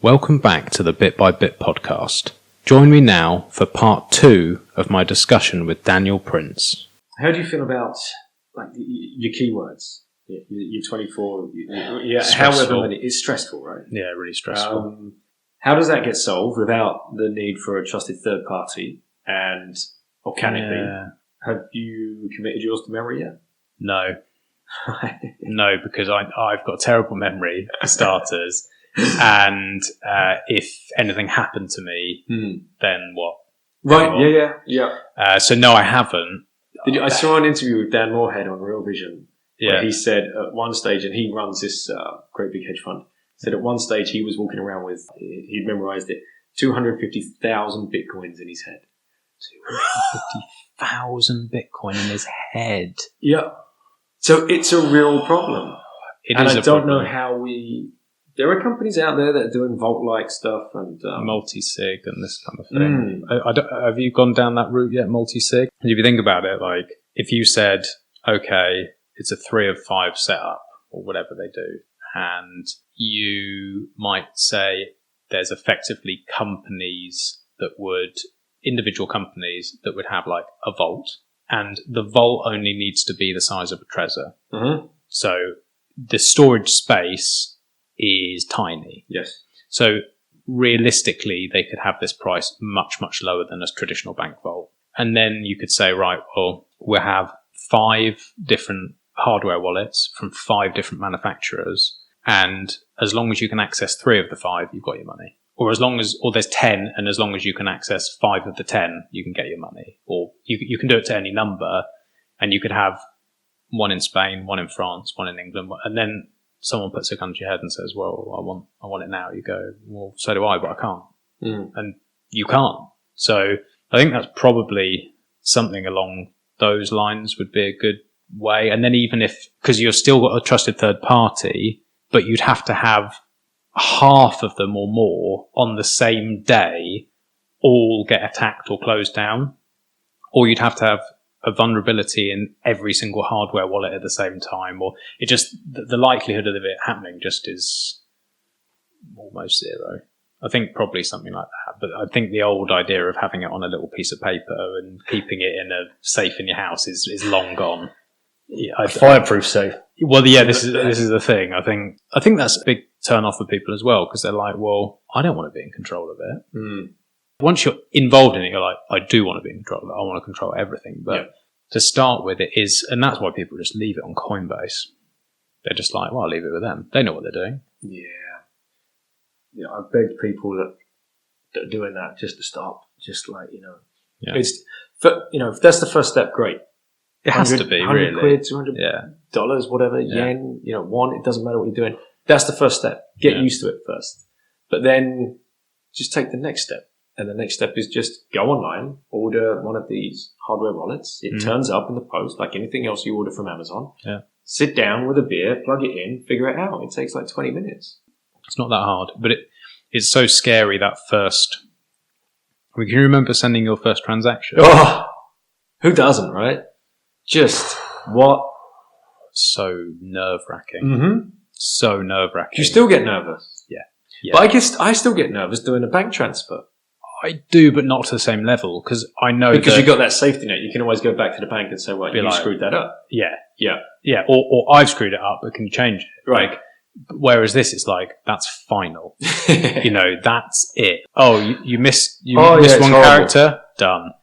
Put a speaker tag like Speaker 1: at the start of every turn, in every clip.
Speaker 1: Welcome back to the Bit by Bit podcast. Join me now for part 2 of my discussion with Daniel Prince.
Speaker 2: How do you feel about your keywords? You're 24. However many. It's stressful, right?
Speaker 1: Yeah, really stressful.
Speaker 2: How does that get solved without the need for a trusted third party? And organically, have you committed yours to memory yet?
Speaker 1: No. No, because I've got terrible memory for starters. And if anything happened to me, then what?
Speaker 2: Right, yeah.
Speaker 1: So no, I haven't.
Speaker 2: I saw an interview with Dan Moorhead on Real Vision.
Speaker 1: Yeah.
Speaker 2: He said at one stage, and he runs this great big hedge fund, said at one stage he was walking around with, he'd memorized it, 250,000 bitcoins in his head.
Speaker 1: 250,000 bitcoin in his head.
Speaker 2: Yeah. So it's a real problem. I don't know how there are companies out there that are doing vault-like stuff and
Speaker 1: multi-sig and this kind of thing. Have you gone down that route yet, multi-sig? If you think about it, like if you said, okay, it's a 3 of 5 setup or whatever they do, and you might say there's effectively individual companies that would have like a vault, and the vault only needs to be the size of a Trezor. Mm-hmm. So the storage space is tiny.
Speaker 2: Yes.
Speaker 1: So realistically, they could have this price much, much lower than a traditional bank vault. And then you could say, right, well, we'll have 5 different hardware wallets from 5 different manufacturers. And as long as you can access 3 of the 5, you've got your money. Or there's 10, and as long as you can access 5 of the 10, you can get your money. Or you can do it to any number, and you could have 1 in Spain, 1 in France, 1 in England, and then someone puts a gun to your head and says, well, I want it now. You go, well, so do I, but I can't. And you can't. So I think that's probably something along those lines would be a good way. And then even because you've still got a trusted third party, but you'd have to have half of them or more on the same day all get attacked or closed down, or you'd have to have a vulnerability in every single hardware wallet at the same time, or it just, the likelihood of it happening just is almost zero. I think probably something like that. But I think the old idea of having it on a little piece of paper and keeping it in a safe in your house is long gone.
Speaker 2: Yeah, a fireproof safe.
Speaker 1: Well, yeah, this is the thing. I think that's a big turn off for people as well, because they're like, well, I don't want to be in control of it. Once you're involved in it, you're like, I do want to be in control of it. I want to control everything. But to start with, it is, and that's why people just leave it on Coinbase. They're just like, well, I'll leave it with them. They know what they're doing.
Speaker 2: Yeah, I beg people that are doing that just to stop. Just like, it's, if that's the first step, great.
Speaker 1: It has to be,
Speaker 2: 100
Speaker 1: really.
Speaker 2: quid, $200, whatever, yen, won, it doesn't matter what you're doing. That's the first step. Get used to it first. But then just take the next step. And the next step is just go online, order one of these hardware wallets. It turns up in the post like anything else you order from Amazon.
Speaker 1: Yeah.
Speaker 2: Sit down with a beer, plug it in, figure it out. It takes like 20 minutes.
Speaker 1: It's not that hard, but it's so scary that first. Can you remember sending your first transaction?
Speaker 2: Oh, who doesn't, right? Just what?
Speaker 1: So nerve-wracking.
Speaker 2: Mm-hmm.
Speaker 1: So nerve-wracking.
Speaker 2: You still get nervous?
Speaker 1: Yeah.
Speaker 2: But I guess I still get nervous doing a bank transfer.
Speaker 1: I do, but not to the same level, because I know
Speaker 2: because you've got that safety net. You can always go back to the bank and say, well, you screwed that up.
Speaker 1: Yeah. Or I've screwed it up, but can you change it?
Speaker 2: Right.
Speaker 1: Whereas this is like, that's final. That's it. Oh, you missed one character? Done.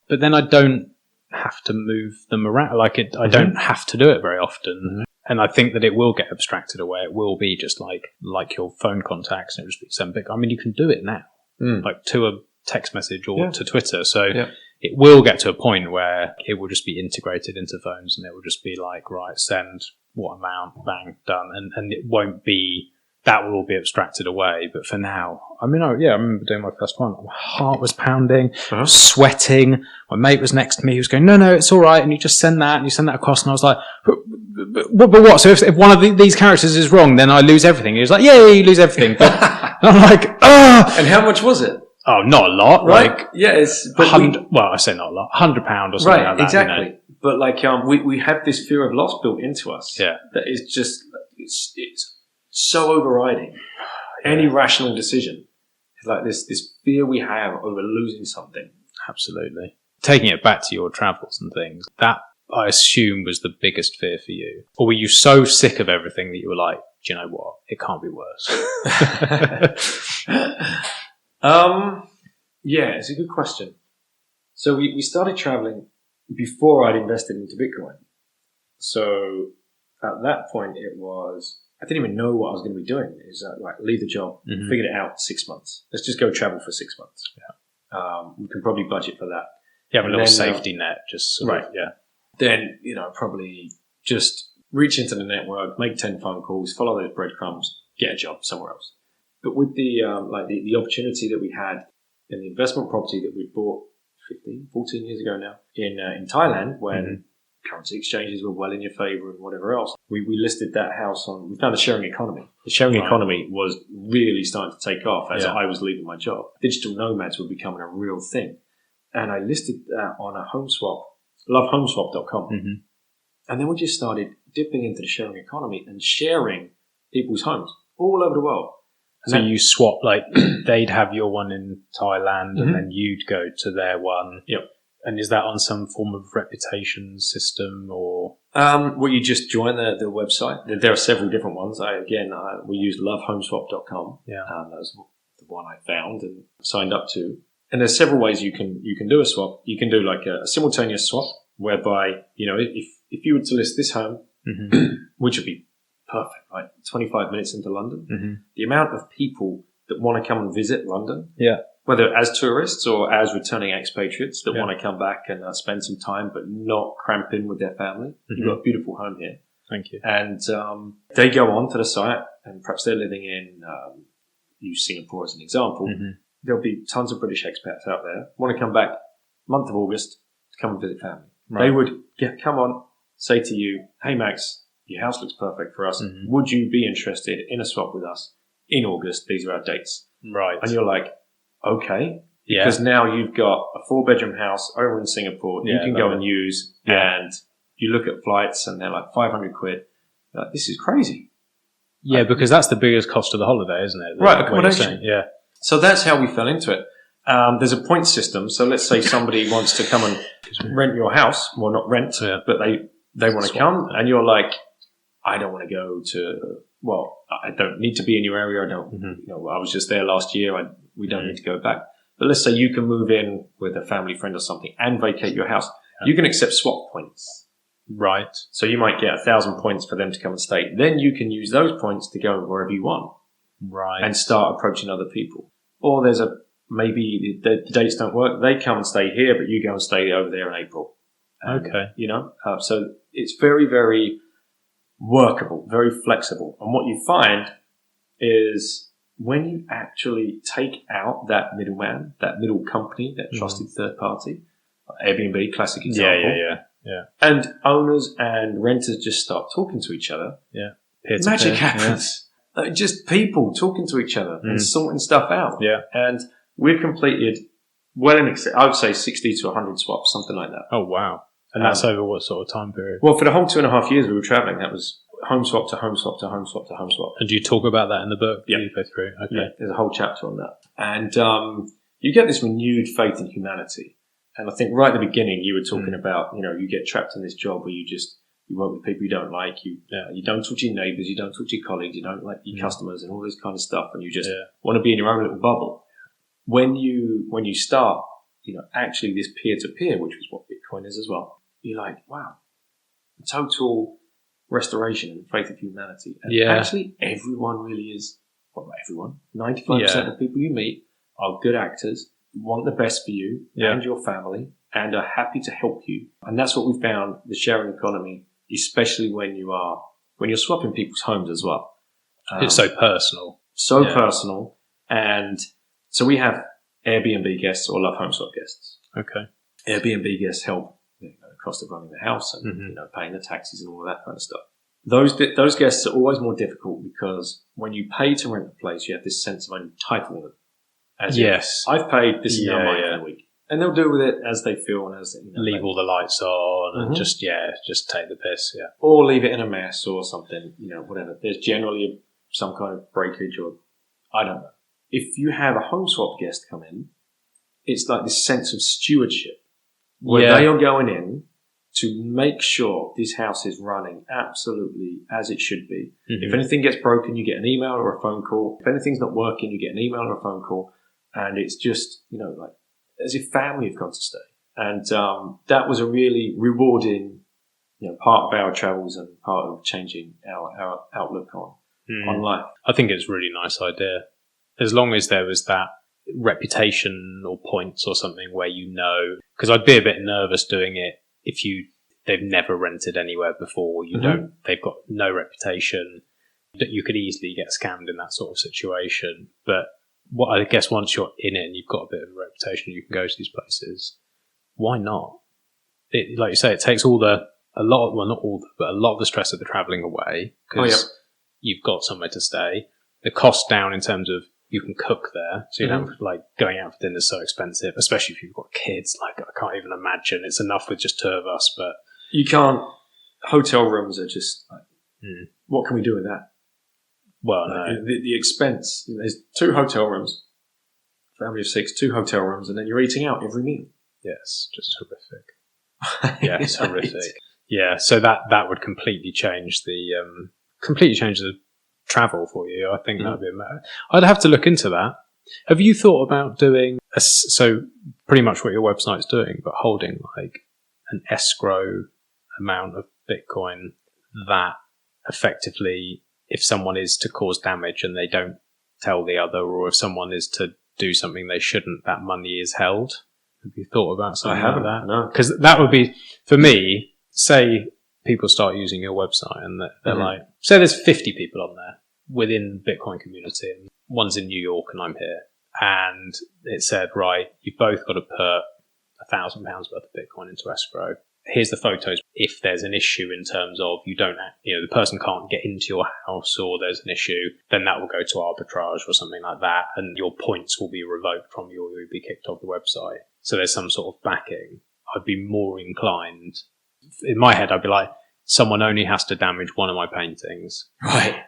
Speaker 1: But then I don't have to move them around. I don't have to do it very often. Mm-hmm. And I think that it will get abstracted away. It will be just like your phone contacts, and it'll just be some big. I mean, you can do it now, like to a text message or to Twitter. So it will get to a point where it will just be integrated into phones, and it will just be like, right, send what amount, bang, done. And it won't be, that will all be abstracted away. But for now, I remember doing my first one. My heart was pounding, sweating. My mate was next to me. He was going, no, it's all right. And you just send that, and you send that across. And I was like, but what? So if one of these characters is wrong, then I lose everything. He was like, yeah, you lose everything. But I'm like,
Speaker 2: And how much was it?
Speaker 1: Oh, not a lot.
Speaker 2: Right?
Speaker 1: Like,
Speaker 2: yeah, it's...
Speaker 1: I say not a lot. £100 or something like that.
Speaker 2: Exactly. But we have this fear of loss built into us.
Speaker 1: Yeah.
Speaker 2: That is just... It's so overriding. any rational decision. It's like this fear we have over losing something.
Speaker 1: Absolutely. Taking it back to your travels and things, that I assume was the biggest fear for you. Or were you so sick of everything that you were like, do you know what? It can't be worse.
Speaker 2: Yeah, it's a good question. So we started traveling before I'd invested into Bitcoin. So at that point, I didn't even know what I was going to be doing. It was like, leave the job, figured it out 6 months. Let's just go travel for 6 months. Yeah. We can probably budget for that.
Speaker 1: You have a little safety net, just sort of, yeah.
Speaker 2: Then, probably just reach into the network, make 10 phone calls, follow those breadcrumbs, get a job somewhere else. But with the opportunity that we had in the investment property that we bought 14 years ago now in Thailand, when currency exchanges were well in your favor and whatever else, we listed that house we found the sharing economy. The sharing economy was really starting to take off as I was leaving my job. Digital nomads were becoming a real thing. And I listed that on a home swap, lovehomeswap.com. And then we just started dipping into the sharing economy and sharing people's homes all over the world. And
Speaker 1: so you swap, like they'd have your one in Thailand and then you'd go to their one.
Speaker 2: Yep.
Speaker 1: And is that on some form of reputation system or?
Speaker 2: Well, you just join the website. There are several different ones. We used lovehomeswap.com.
Speaker 1: Yeah.
Speaker 2: That was the one I found and signed up to. And there's several ways you can do a swap. You can do like a simultaneous swap, whereby, if you were to list this home, which would be perfect, like 25 minutes into London, the amount of people that want to come and visit London, whether as tourists or as returning expatriates that want to come back and spend some time but not cramp in with their family. You've got a beautiful home here.
Speaker 1: Thank you.
Speaker 2: And they go on to the site, and perhaps they're living in, use Singapore as an example. There'll be tons of British expats out there want to come back month of August to come and visit family. Right. They would come on, say to you, hey Max, your house looks perfect for us. Would you be interested in a swap with us in August? These are our dates.
Speaker 1: Right.
Speaker 2: And you're like, okay. Yeah. Because now you've got a 4-bedroom house over in Singapore you can go and use, and you look at flights and they're like 500 quid. You're like, this is crazy.
Speaker 1: Yeah, because that's the biggest cost of the holiday, isn't it?
Speaker 2: Right, accommodation.
Speaker 1: Yeah.
Speaker 2: So that's how we fell into it. There's a point system. So let's say somebody wants to come and rent your house. Well, not rent, but they want to come, and you're like, I don't want to go to, I don't need to be in your area. I don't, I was just there last year. We don't need to go back. But let's say you can move in with a family friend or something and vacate your house. You can accept swap points.
Speaker 1: Right.
Speaker 2: So you might get 1,000 points for them to come and stay. Then you can use those points to go wherever you want.
Speaker 1: Right.
Speaker 2: And start approaching other people. Or there's maybe the dates don't work. They come and stay here, but you go and stay over there in April.
Speaker 1: Okay.
Speaker 2: So it's very, very workable, very flexible. And what you find is when you actually take out that middleman, that middle company, that trusted third party, Airbnb, classic example.
Speaker 1: Yeah.
Speaker 2: And owners and renters just start talking to each other.
Speaker 1: Yeah.
Speaker 2: Magic happens. Like just people talking to each other and sorting stuff out.
Speaker 1: Yeah.
Speaker 2: And we've completed I would say 60 to 100 swaps, something like that.
Speaker 1: Oh, wow. And that's over what sort of time period?
Speaker 2: Well, for the whole 2.5 years we were traveling, that was home swap to home swap to home swap to home swap.
Speaker 1: And do you talk about that in the book?
Speaker 2: Yeah.
Speaker 1: You go through? Okay.
Speaker 2: Yeah, there's a whole chapter on that. And you get this renewed faith in humanity. And I think right at the beginning you were talking about, you get trapped in this job where you work with people you don't like, you don't talk to your neighbours, you don't talk to your colleagues, you don't like your customers and all this kind of stuff, and you just want to be in your own little bubble. When you start, actually this peer-to-peer, which is what Bitcoin is as well, you're like, wow, total restoration and faith of humanity. And actually everyone really is, well, not everyone, 95% of people you meet are good actors, want the best for you and your family, and are happy to help you. And that's what we found, the sharing economy, especially when you're swapping people's homes as well.
Speaker 1: It's so personal.
Speaker 2: Personal. And so we have Airbnb guests or Love Home Swap guests.
Speaker 1: Okay.
Speaker 2: Airbnb guests help the cost of running the house and paying the taxes and all of that kind of stuff. Those guests are always more difficult because when you pay to rent a place, you have this sense of entitlement. I've paid, this is now mine for the week. And they'll do with it as they feel and as
Speaker 1: leave all the lights on and just take the piss,
Speaker 2: or leave it in a mess or something, whatever. There's generally some kind of breakage or I don't know. If you have a home swap guest come in, it's like this sense of stewardship where they are going in to make sure this house is running absolutely as it should be. Mm-hmm. If anything gets broken, you get an email or a phone call. If anything's not working, you get an email or a phone call. And it's just, like as if family have gone to stay. And that was a really rewarding, part of our travels and part of changing our outlook on life.
Speaker 1: I think it's a really nice idea. As long as there was that reputation or points or something where because I'd be a bit nervous doing it if they've never rented anywhere before, they've got no reputation, that you could easily get scammed in that sort of situation. But I guess once you're in it and you've got a bit of a reputation, you can go to these places. Why not? Like you say, it takes not all, but a lot of the stress of the travelling away, because you've got somewhere to stay. The cost down in terms of you can cook there, so you don't going out for dinner is so expensive, especially if you've got kids. Like, I can't even imagine. It's enough with just two of us, but
Speaker 2: you can't. Hotel rooms are just like, what can we do with that?
Speaker 1: Well, no.
Speaker 2: The expense. There's 2 hotel rooms, family of 6, 2 hotel rooms, and then you're eating out every meal.
Speaker 1: Yes, just horrific. Yeah, it's horrific. Yeah, so that would completely change the travel for you. I think that'd be a matter. I'd have to look into that. Have you thought about doing so pretty much what your website's doing, but holding like an escrow amount of Bitcoin that effectively, if someone is to cause damage and they don't tell the other, or if someone is to do something they shouldn't, that money is held? Have you thought about something like that?
Speaker 2: No.
Speaker 1: Because that would be, for me, say people start using your website and they're like, say there's 50 people on there within the Bitcoin community, and one's in New York and I'm here, and it said, right, you've both got to put £1,000 worth of Bitcoin into escrow. Here's the photos. If there's an issue in terms of the person can't get into your house, or there's an issue, then that will go to arbitrage or something like that, and your points will be revoked from you, or you'll be kicked off the website. So there's some sort of backing. I'd be more inclined. In my head, I'd be like, someone only has to damage one of my paintings.
Speaker 2: Right.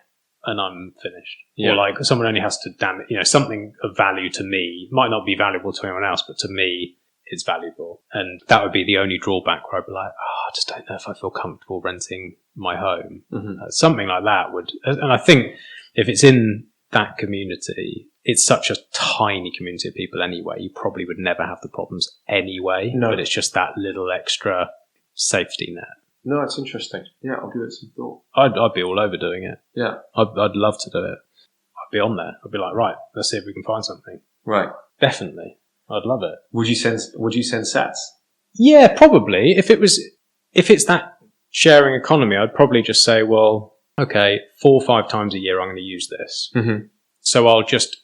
Speaker 1: And I'm finished. Yeah. Or like, someone only has to damage, something of value to me. Might not be valuable to anyone else, but to me, it's valuable. And that would be the only drawback where I'd be like, I just don't know if I feel comfortable renting my home. Something like that would, and I think if it's in that community, it's such a tiny community of people anyway, you probably would never have the problems anyway. No. But it's just that little extra safety net.
Speaker 2: No, it's interesting. Yeah, I'll give it some thought.
Speaker 1: I'd be all over doing it.
Speaker 2: Yeah.
Speaker 1: I'd love to do it. I'd be on there. I'd be like, right, let's see if we can find something.
Speaker 2: Right.
Speaker 1: Definitely. I'd love it.
Speaker 2: Would you send sats?
Speaker 1: Yeah, probably. If it's that sharing economy, I'd probably just say, well, okay, 4 or 5 times a year I'm going to use this. So I'll just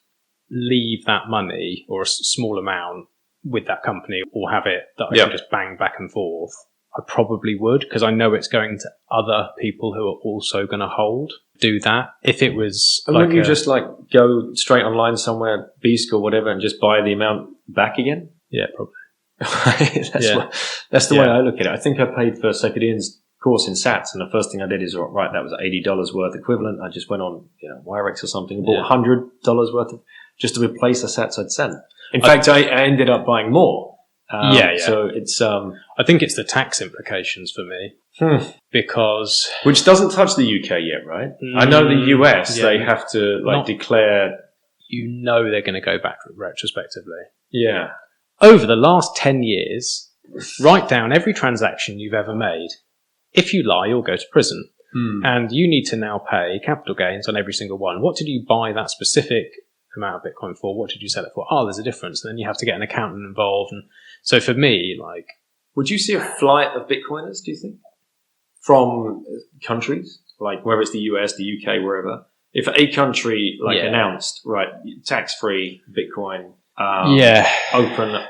Speaker 1: leave that money or a small amount with that company, or have it that I can just bang back and forth. I probably would, because I know it's going to other people who are also going to do that. If it was,
Speaker 2: and wouldn't you just go straight online somewhere, Beask or whatever, and just buy the amount back again?
Speaker 1: Yeah, probably.
Speaker 2: That's the way I look at it. I think I paid for Sekadian's course in Sats, and the first thing I did is, right, that was $80 worth equivalent. I just went on, Wirex or something, and bought $100 worth of, just to replace the Sats I'd sent. In fact, I ended up buying more. So it's,
Speaker 1: I think it's the tax implications for me, because
Speaker 2: which doesn't touch the UK yet, right? I know the US, they have to declare.
Speaker 1: They're going to go back retrospectively.
Speaker 2: Yeah.
Speaker 1: Over the last 10 years, write down every transaction you've ever made. If you lie, you'll go to prison. And you need to now pay capital gains on every single one. What did you buy that specific amount of Bitcoin for? What did you sell it for? Oh, there's a difference. And then you have to get an accountant involved. And so for me,
Speaker 2: would you see a flight of Bitcoiners, do you think, from countries, whether it's the US, the UK, wherever? If a country announced, right, tax-free Bitcoin, open,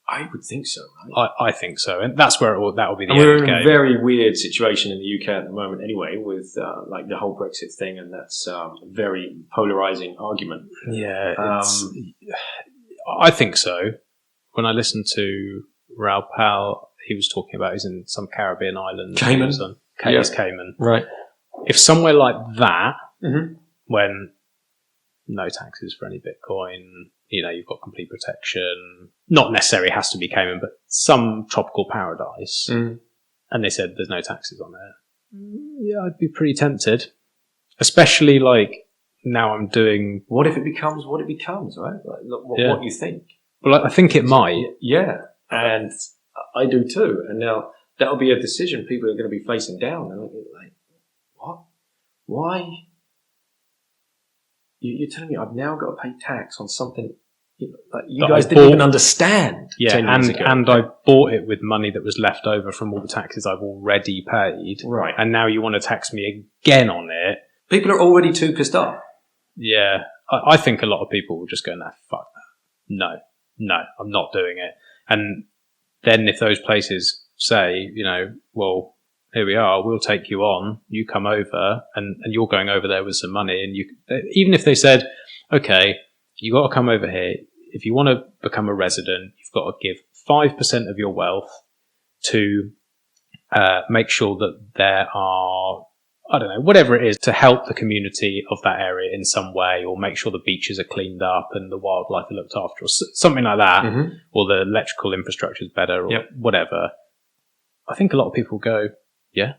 Speaker 2: I would think so, right?
Speaker 1: I think so. And that's where that will be the end
Speaker 2: we're in
Speaker 1: game.
Speaker 2: A very weird situation in the UK at the moment anyway, with the whole Brexit thing, and that's a very polarizing argument.
Speaker 1: Yeah, I think so. When I listened to Raoul Pal, he was talking about he's in some Caribbean island.
Speaker 2: Cayman.
Speaker 1: Cayman.
Speaker 2: Right.
Speaker 1: If somewhere like that, when no taxes for any Bitcoin. You've got complete protection. Not necessarily has to be Cayman, but some tropical paradise.
Speaker 2: Mm.
Speaker 1: And they said there's no taxes on there. Yeah, I'd be pretty tempted. Especially like now I'm doing...
Speaker 2: What if it becomes what it becomes, right? Like, what you think.
Speaker 1: Well, I think it might.
Speaker 2: Yeah, and I do too. And now that'll be a decision people are going to be facing down. And I'll be like, what? Why? You're telling me I've now got to pay tax on something that you guys didn't even understand 10 years ago.
Speaker 1: And I bought it with money that was left over from all the taxes I've already paid.
Speaker 2: Right.
Speaker 1: And now you want to tax me again on it.
Speaker 2: People are already too pissed off.
Speaker 1: Yeah. I think a lot of people will just go, nah, fuck that. No, I'm not doing it. And then if those places say, well, here we are, we'll take you on, you come over, and you're going over there with some money, and even if they said, okay, you got to come over here, if you want to become a resident, you've got to give 5% of your wealth to make sure that there are, I don't know, whatever it is, to help the community of that area in some way, or make sure the beaches are cleaned up and the wildlife are looked after, or something like that, or the electrical infrastructure is better, or whatever. I think a lot of people go, yeah,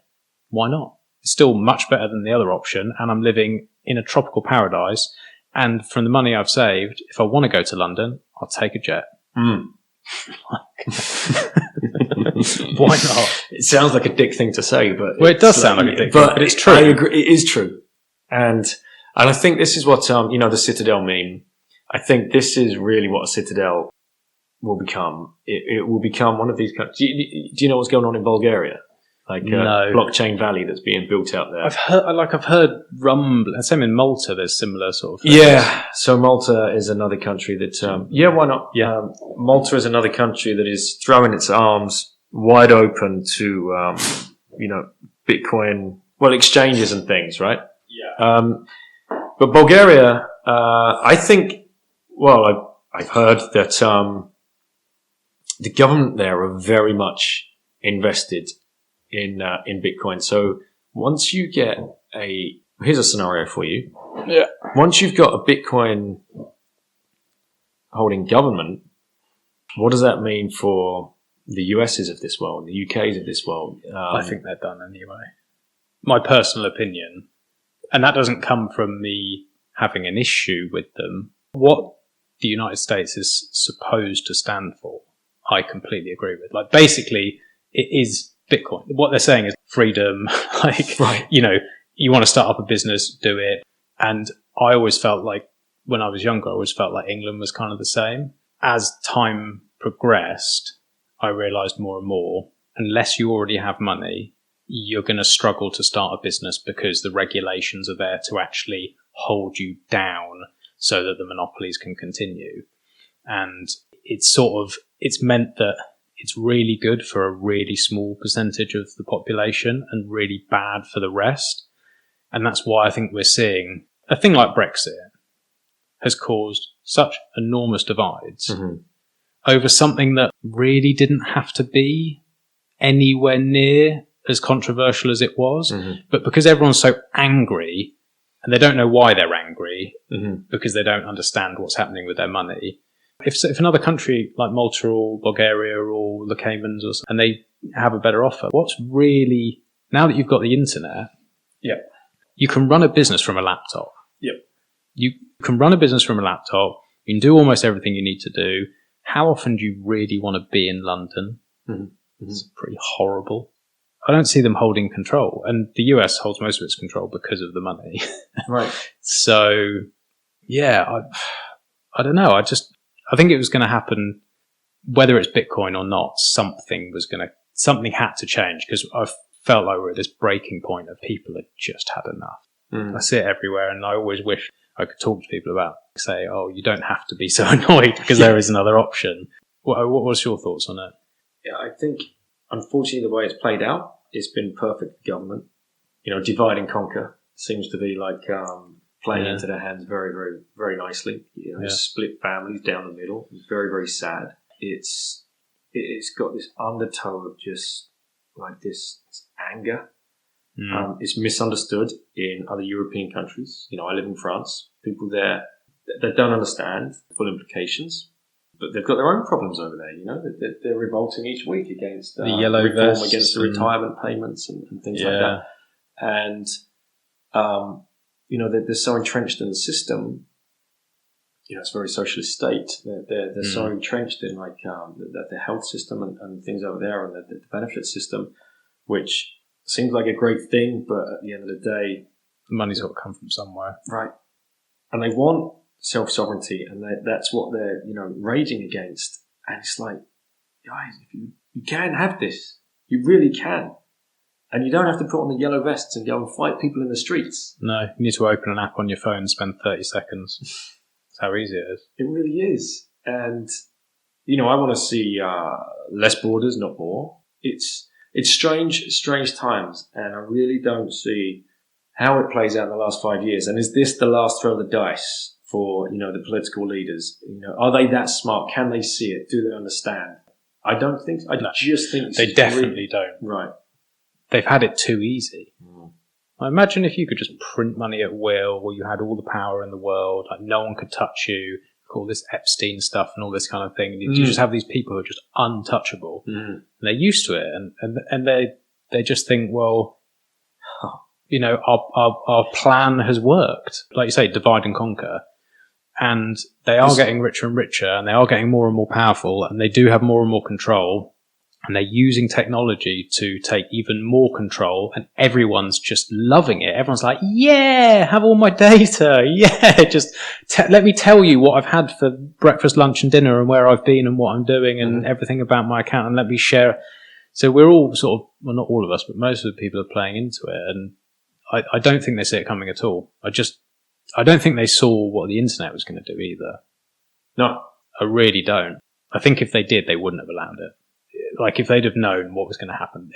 Speaker 1: why not? It's still much better than the other option, and I'm living in a tropical paradise, and from the money I've saved, if I want to go to London, I'll take a jet.
Speaker 2: Mm.
Speaker 1: Why not?
Speaker 2: It sounds like a dick thing to say, but
Speaker 1: it does sound like a dick thing, but it's true.
Speaker 2: I agree, it is true, and I think this is what the Citadel meme. I think this is really what a Citadel will become. It will become one of these. Do you know what's going on in Bulgaria? Like blockchain valley that's being built out there.
Speaker 1: I've heard rumble. Same in Malta. There's similar sort of things.
Speaker 2: Yeah. So Malta is another country that. Why not? Yeah. Malta is another country that is throwing its arms wide open to Bitcoin, exchanges and things, right? Yeah. But Bulgaria, I think. Well, I've heard that the government there are very much invested in Bitcoin. So once you get here's a scenario for you.
Speaker 1: Yeah.
Speaker 2: Once you've got a Bitcoin holding government, what does that mean for the US's of this world, the UK's of this world?
Speaker 1: I think they're done anyway. My personal opinion. And that doesn't come from me having an issue with them. What the United States is supposed to stand for, I completely agree with. Like, basically, it is Bitcoin. What they're saying is freedom. You want to start up a business, do it. And I always felt like, when I was younger, I always felt like England was kind of the same. As time progressed, I realized more and more, unless you already have money, you're going to struggle to start a business because the regulations are there to actually hold you down so that the monopolies can continue. And it's meant that it's really good for a really small percentage of the population and really bad for the rest. And that's why I think we're seeing a thing like Brexit has caused such enormous divides over something that really didn't have to be anywhere near as controversial as it was. But because everyone's so angry and they don't know why they're angry, because they don't understand what's happening with their money. If another country like Malta or Bulgaria or the Caymans and they have a better offer, what's really, now that you've got the internet, you can run a business from a laptop. You can run a business from a laptop. You can do almost everything you need to do. How often do you really want to be in London? It's pretty horrible. I don't see them holding control. And the US holds most of its control because of the money.
Speaker 2: Right.
Speaker 1: So, yeah, I don't know. I think it was going to happen, whether it's Bitcoin or not, something had to change, because I felt like we're at this breaking point of people had just had enough. I see it everywhere, and I always wish I could talk to people about, say, oh, you don't have to be so annoyed because there is another option. What was your thoughts on it?
Speaker 2: Yeah, I think, unfortunately, the way it's played out, it's been perfect for government. Divide and conquer seems to be like playing into their hands very, very, very nicely. Split families down the middle. It's very, very sad. It's got this undertow of just like this anger. It's misunderstood in other European countries. I live in France. People there they don't understand the full implications, but they've got their own problems over there. You know, they're revolting each week against
Speaker 1: the yellow
Speaker 2: reform,
Speaker 1: vests
Speaker 2: against the retirement payments and things like that. And you know, they're so entrenched in the system. You know, it's a very socialist state. They're so entrenched in like the health system and things over there, and the benefit system, which seems like a great thing, but at the end of the day,
Speaker 1: the money's got to come from somewhere,
Speaker 2: right? And they want self-sovereignty, and that's what they're, you know, raging against. And it's like, guys, if you can have this, you really can, and you don't have to put on the yellow vests and go and fight people in the streets.
Speaker 1: No, you need to open an app on your phone and spend 30 seconds. That's how easy it is.
Speaker 2: It really is. And, you know, I want to see less borders, not more. It's strange times, and I really don't see how it plays out in the last 5 years. And is this the last throw of the dice for, you know, the political leaders? You know, are they that smart? Can they see it? Do they understand? I don't think so. I just think
Speaker 1: they definitely don't.
Speaker 2: Right.
Speaker 1: They've had it too easy. I imagine if you could just print money at will, or you had all the power in the world, like no one could touch you, all this Epstein stuff and all this kind of thing. You just have these people who are just untouchable. And they're used to it, and they just think, well, you know, our plan has worked. Like you say, divide and conquer. And they are getting richer and richer, and they are getting more and more powerful, and they do have more and more control. And they're using technology to take even more control, and everyone's just loving it. Everyone's like, yeah, have all my data. Yeah, just let me tell you what I've had for breakfast, lunch and dinner, and where I've been and what I'm doing and everything about my account, and let me share. So we're all sort of, well, not all of us, but most of the people are playing into it. And I don't think they see it coming at all. I don't think they saw what the internet was going to do either.
Speaker 2: No.
Speaker 1: I really don't. I think if they did, they wouldn't have allowed it. Like, if they'd have known what was going to happen,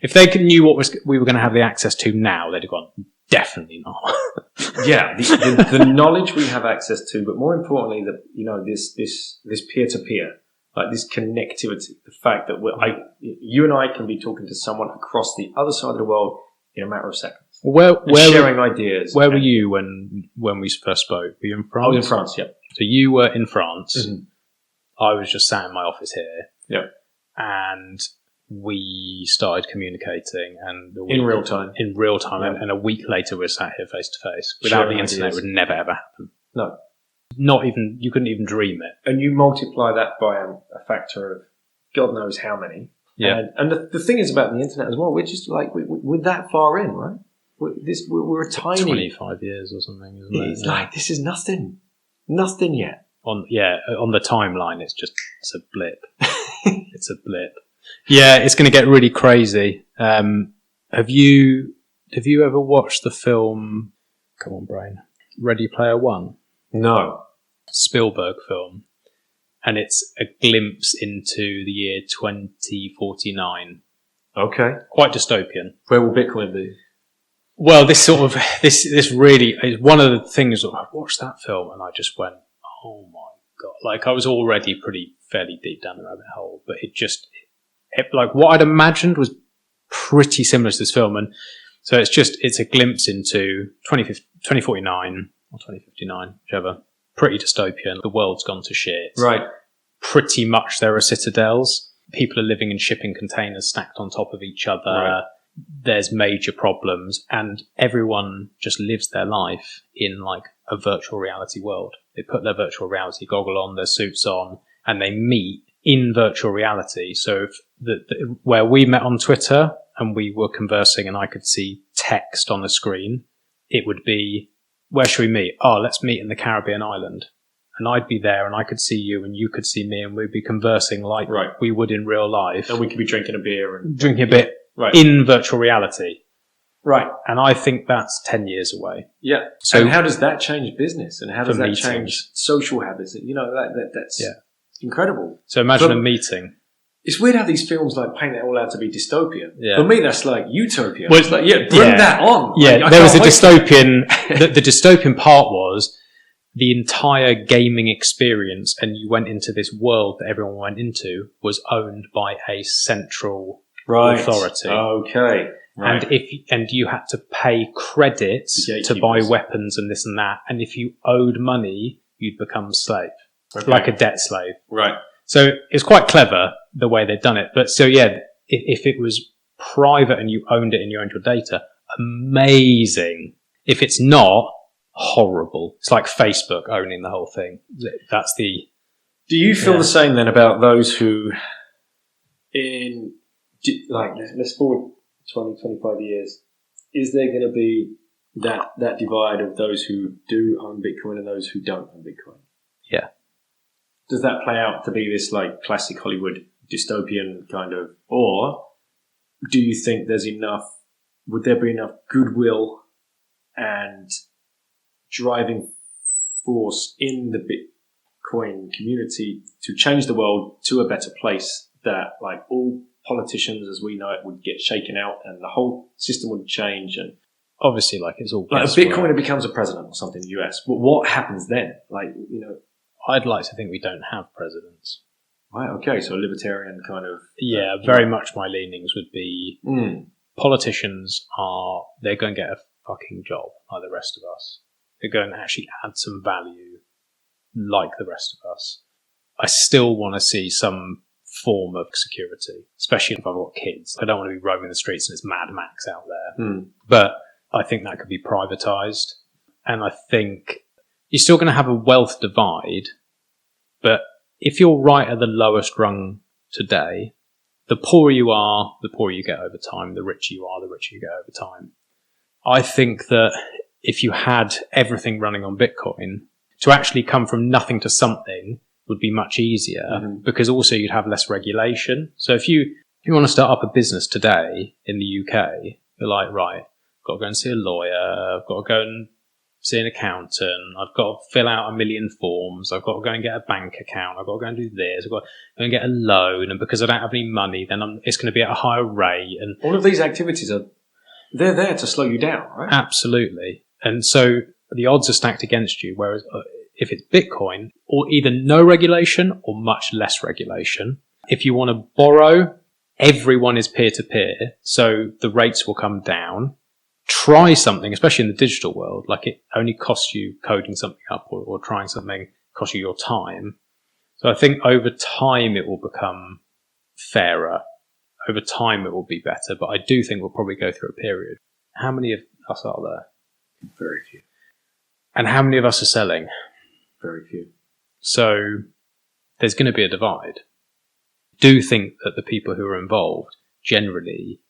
Speaker 1: if they knew what we were going to have the access to now, they'd have gone, definitely not.
Speaker 2: Yeah, the knowledge we have access to, but more importantly, you know, this peer-to-peer, like this connectivity, the fact that you and I can be talking to someone across the other side of the world in a matter of seconds.
Speaker 1: Where
Speaker 2: sharing ideas.
Speaker 1: Where were you when we first spoke? Were you in France?
Speaker 2: I was in France, yeah.
Speaker 1: So you were in France. Mm-hmm. I was just sat in my office here.
Speaker 2: Yeah.
Speaker 1: And we started communicating, and
Speaker 2: in real time.
Speaker 1: Yeah. And a week later we're sat here face to face. Without the internet, it would never ever happen.
Speaker 2: No.
Speaker 1: You couldn't even dream it.
Speaker 2: And you multiply that by a factor of God knows how many.
Speaker 1: Yeah.
Speaker 2: And the thing is about the internet as well, we're just like, we're that far in, right? We're a tiny...
Speaker 1: 25 years or something, isn't it?
Speaker 2: It's like, this is nothing. Nothing yet.
Speaker 1: On the timeline, it's a blip. It's a blip. Yeah, it's going to get really crazy. Have you ever watched the film, come on brain, Ready Player One?
Speaker 2: No.
Speaker 1: Spielberg film. And it's a glimpse into the year 2049.
Speaker 2: Okay.
Speaker 1: Quite dystopian.
Speaker 2: Where will Bitcoin be?
Speaker 1: Well, this really is one of the things that I watched that film and I just went, oh my God. Like, I was already fairly deep down the rabbit hole, but like what I'd imagined was pretty similar to this film. And so it's a glimpse into 2049 or 2059, whichever. Pretty dystopian. The world's gone to shit.
Speaker 2: Right. Pretty
Speaker 1: much there are citadels. People are living in shipping containers stacked on top of each other. Right. There's major problems, and everyone just lives their life in like a virtual reality world. They put their virtual reality goggle on, their suits on, and they meet in virtual reality. So where we met on Twitter and we were conversing and I could see text on the screen, it would be, where should we meet? Oh, let's meet in the Caribbean island. And I'd be there and I could see you and you could see me and we'd be conversing like we would in real life.
Speaker 2: And we could be drinking a beer.
Speaker 1: Drinking a bit in virtual reality.
Speaker 2: Right.
Speaker 1: And I think that's 10 years away.
Speaker 2: Yeah. So and how does that change business? And how does that change social habits? You know, that's incredible.
Speaker 1: So imagine a meeting.
Speaker 2: It's weird how these films like paint it all out to be dystopian. Yeah. For me, that's like utopia. Well, it's like, bring that on.
Speaker 1: Yeah, like, there was a dystopian. The dystopian part was the entire gaming experience, and you went into this world that everyone went into, was owned by a central authority.
Speaker 2: Okay.
Speaker 1: Right. And you had to pay credits to buy weapons and this and that. And if you owed money, you'd become a slave, like a debt slave.
Speaker 2: Right.
Speaker 1: So it's quite clever the way they've done it. But so yeah, if it was private and you owned it and you owned your data, amazing. If it's not, horrible. It's like Facebook owning the whole thing. That's the...
Speaker 2: Do you feel the same then about those who let's forward 20, 25 years, is there going to be that divide of those who do own Bitcoin and those who don't own Bitcoin?
Speaker 1: Yeah.
Speaker 2: Does that play out to be this like classic Hollywood dystopian kind of, or do you think would there be enough goodwill and driving force in the Bitcoin community to change the world to a better place that like all politicians as we know it would get shaken out and the whole system would change? And
Speaker 1: obviously like it's all
Speaker 2: like a Bitcoiner becomes a president or something in the US. But what happens then? Like,
Speaker 1: I'd like to think we don't have presidents.
Speaker 2: Right, okay, so a libertarian kind of...
Speaker 1: Yeah, very much my leanings would be politicians they're going to get a fucking job like the rest of us. They're going to actually add some value like the rest of us. I still want to see some form of security, especially if I've got kids. I don't want to be roaming the streets and it's Mad Max out there. But I think that could be privatised. And I think you're still going to have a wealth divide, but if you're right at the lowest rung today, the poorer you are, the poorer you get over time. The richer you are, the richer you get over time. I think that if you had everything running on Bitcoin, to actually come from nothing to something would be much easier because also you'd have less regulation. So if you want to start up a business today in the UK, you're like, right, I've got to go and see a lawyer, I've got to go and see an accountant, I've got to fill out 1 million forms, I've got to go and get a bank account, I've got to go and do this, I've got to go and get a loan, and because I don't have any money, then it's going to be at a higher rate. And
Speaker 2: all of these activities they're there to slow you down, right?
Speaker 1: Absolutely. And so the odds are stacked against you, whereas if it's Bitcoin, or either no regulation or much less regulation, if you want to borrow, everyone is peer-to-peer, so the rates will come down. Try something, especially in the digital world, like it only costs you coding something up or trying something costs you your time. So I think over time it will become fairer. Over time it will be better, but I do think we'll probably go through a period. How many of us are there?
Speaker 2: Very few.
Speaker 1: And how many of us are selling?
Speaker 2: Very few.
Speaker 1: So there's going to be a divide. I do think that the people who are involved generally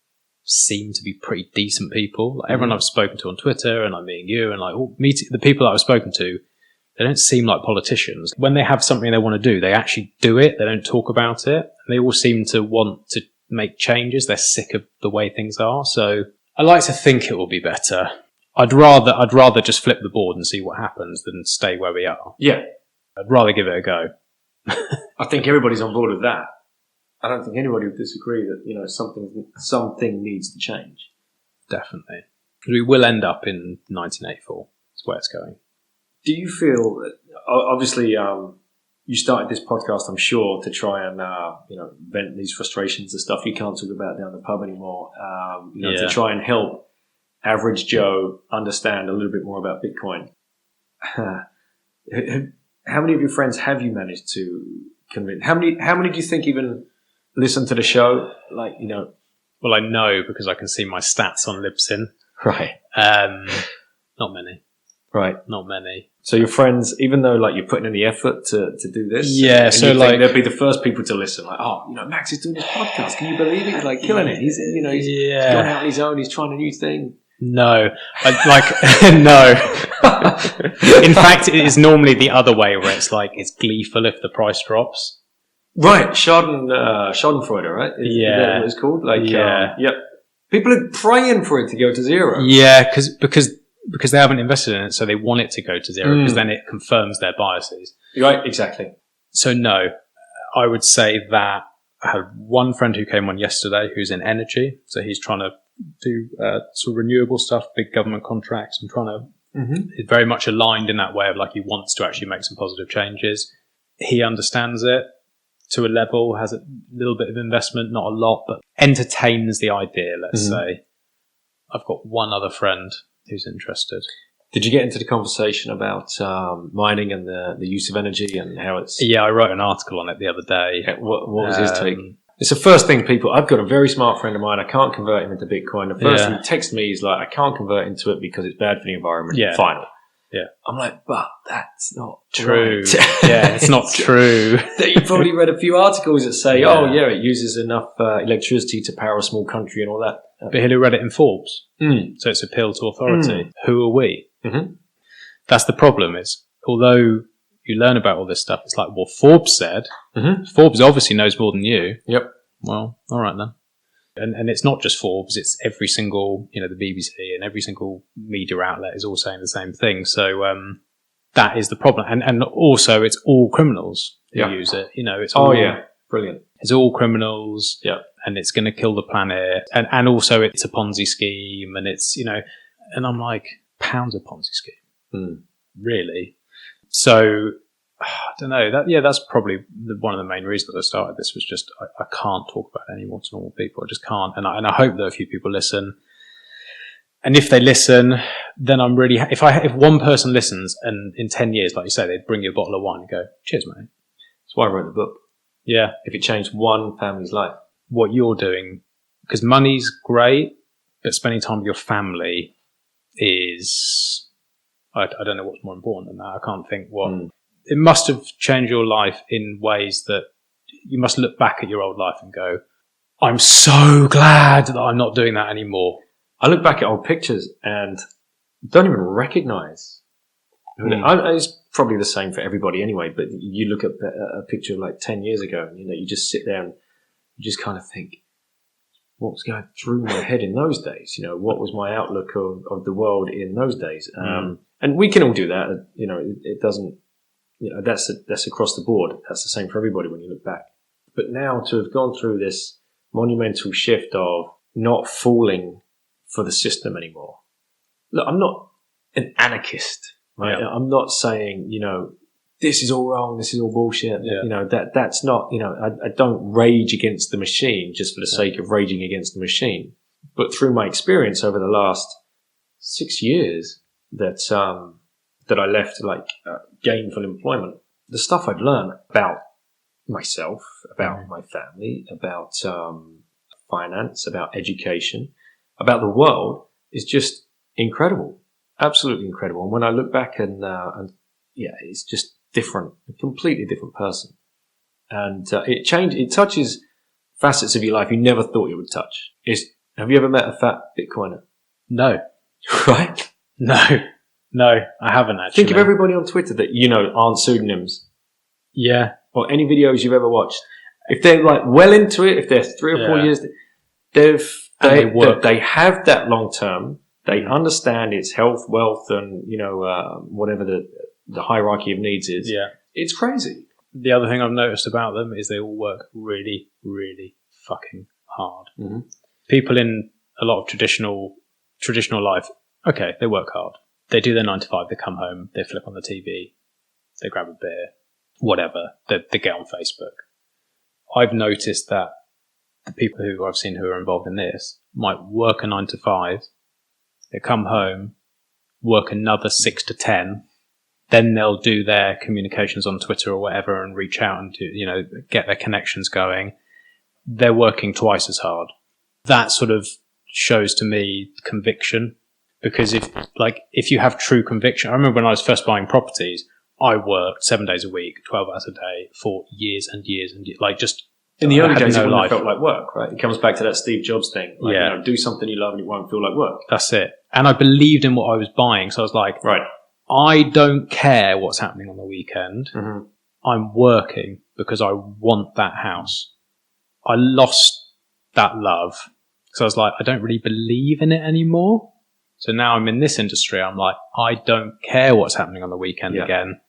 Speaker 1: seem to be pretty decent people. Like everyone I've spoken to on Twitter, and I'm meeting you, and like the people that I've spoken to, they don't seem like politicians. When they have something they want to do, they actually do it. They don't talk about it. And they all seem to want to make changes. They're sick of the way things are. So I like to think it will be better. I'd rather just flip the board and see what happens than stay where we are.
Speaker 2: Yeah.
Speaker 1: I'd rather give it a go.
Speaker 2: I think everybody's on board with that. I don't think anybody would disagree that, something needs to change.
Speaker 1: Definitely. We will end up in 1984. That's where it's going.
Speaker 2: Do you feel that, obviously, you started this podcast, I'm sure, to try and, vent these frustrations, the stuff you can't talk about down the pub anymore, to try and help average Joe understand a little bit more about Bitcoin. How many of your friends have you managed to convince? How many do you think even listen to the show?
Speaker 1: Well, I know because I can see my stats on Libsyn.
Speaker 2: Right.
Speaker 1: Not many.
Speaker 2: Right.
Speaker 1: Not many.
Speaker 2: So your friends, even though you're putting in the effort to do this,
Speaker 1: yeah. So
Speaker 2: they'll be the first people to listen. Max is doing this podcast. Can you believe it? He's killing it. He's going out on his own. He's trying a new thing.
Speaker 1: No, no. In fact, it is normally the other way where it's gleeful if the price drops.
Speaker 2: Right, Schadenfreude, right? Is that what it's called? Yep. People are praying for it to go to zero.
Speaker 1: Yeah, because they haven't invested in it, so they want it to go to zero because then it confirms their biases.
Speaker 2: Right, exactly.
Speaker 1: So no, I would say that I had one friend who came on yesterday who's in energy, so he's trying to do sort of renewable stuff, big government contracts, and trying to is very much aligned in that way of he wants to actually make some positive changes. He understands it to a level, has a little bit of investment, not a lot, but entertains the idea, let's say. I've got one other friend who's interested.
Speaker 2: Did you get into the conversation about mining and the use of energy and how it's...
Speaker 1: Yeah, I wrote an article on it the other day.
Speaker 2: What was his take? It's the first thing people... I've got a very smart friend of mine. I can't convert him into Bitcoin. The first thing he texts me is like, I can't convert into it because it's bad for the environment.
Speaker 1: Yeah.
Speaker 2: Final.
Speaker 1: Yeah.
Speaker 2: I'm like, but that's not
Speaker 1: true.
Speaker 2: Right.
Speaker 1: Yeah, it's not true.
Speaker 2: You've probably read a few articles that say, it uses enough electricity to power a small country and all that.
Speaker 1: But he'll read it in Forbes. So it's appeal to authority. Who are we? Mm-hmm. That's the problem. Is although you learn about all this stuff, it's like, well, Forbes said. Mm-hmm. Forbes obviously knows more than you.
Speaker 2: Yep.
Speaker 1: Well, all right then. And it's not just Forbes, it's every single, the BBC and every single media outlet is all saying the same thing. So that is the problem. And also it's all criminals who use it. It's all,
Speaker 2: brilliant.
Speaker 1: It's all criminals.
Speaker 2: Yeah.
Speaker 1: And it's going to kill the planet. And also it's a Ponzi scheme and it's, and I'm like, pounds a Ponzi scheme. Really? So I don't know. That's probably one of the main reasons I started this was just I can't talk about it anymore to normal people. I just can't. And I hope that a few people listen. And if they listen, then I'm really if one person listens and in 10 years, like you say, they'd bring you a bottle of wine and go, cheers, mate.
Speaker 2: That's why I wrote the book.
Speaker 1: Yeah.
Speaker 2: If it changed one family's life.
Speaker 1: What you're doing, because money's great, but spending time with your family is, I don't know what's more important than that. I can't think what. It must have changed your life in ways that you must look back at your old life and go, I'm so glad that I'm not doing that anymore.
Speaker 2: I look back at old pictures and don't even recognize. It's probably the same for everybody anyway, but you look at a picture like 10 years ago and, you just sit there and you just kind of think, what was going through my head in those days? What was my outlook of the world in those days? And we can all do that. It doesn't, that's across the board. That's the same for everybody when you look back. But now to have gone through this monumental shift of not falling for the system anymore. Look, I'm not an anarchist, right? Yeah. I'm not saying, this is all wrong. This is all bullshit. Yeah. That's not, I don't rage against the machine just for the sake of raging against the machine. But through my experience over the last 6 years that I left gainful employment, the stuff I've learned about myself, about my family, about finance, about education, about the world is just incredible, absolutely incredible. And when I look back and it's just different, a completely different person. And it touches facets of your life you never thought it would touch. Have you ever met a fat Bitcoiner?
Speaker 1: No.
Speaker 2: Right?
Speaker 1: No, I haven't actually.
Speaker 2: Think of everybody on Twitter that aren't pseudonyms.
Speaker 1: Yeah.
Speaker 2: Or any videos you've ever watched. If they're well into it, if they're 3 or 4 years, they have that long term. They understand its health, wealth, and whatever the hierarchy of needs is.
Speaker 1: Yeah.
Speaker 2: It's crazy.
Speaker 1: The other thing I've noticed about them is they all work really, really fucking hard. Mm-hmm. People in a lot of traditional life, okay, they work hard. They do their 9 to 5, they come home, they flip on the TV, they grab a beer, whatever, they get on Facebook. I've noticed that the people who I've seen who are involved in this might work a 9 to 5, they come home, work another 6 to 10, then they'll do their communications on Twitter or whatever and reach out and get their connections going. They're working twice as hard. That sort of shows to me conviction. Because if you have true conviction, I remember when I was first buying properties, I worked 7 days a week, 12 hours a day for years and years and years. Just
Speaker 2: in the early days, it wouldn't have felt like work, right? It comes back to that Steve Jobs thing. Do something you love and it won't feel like work.
Speaker 1: That's it. And I believed in what I was buying. So I was like,
Speaker 2: right,
Speaker 1: I don't care what's happening on the weekend. Mm-hmm. I'm working because I want that house. I lost that love. So I was like, I don't really believe in it anymore. So now I'm in this industry. I'm like, I don't care what's happening on the weekend again.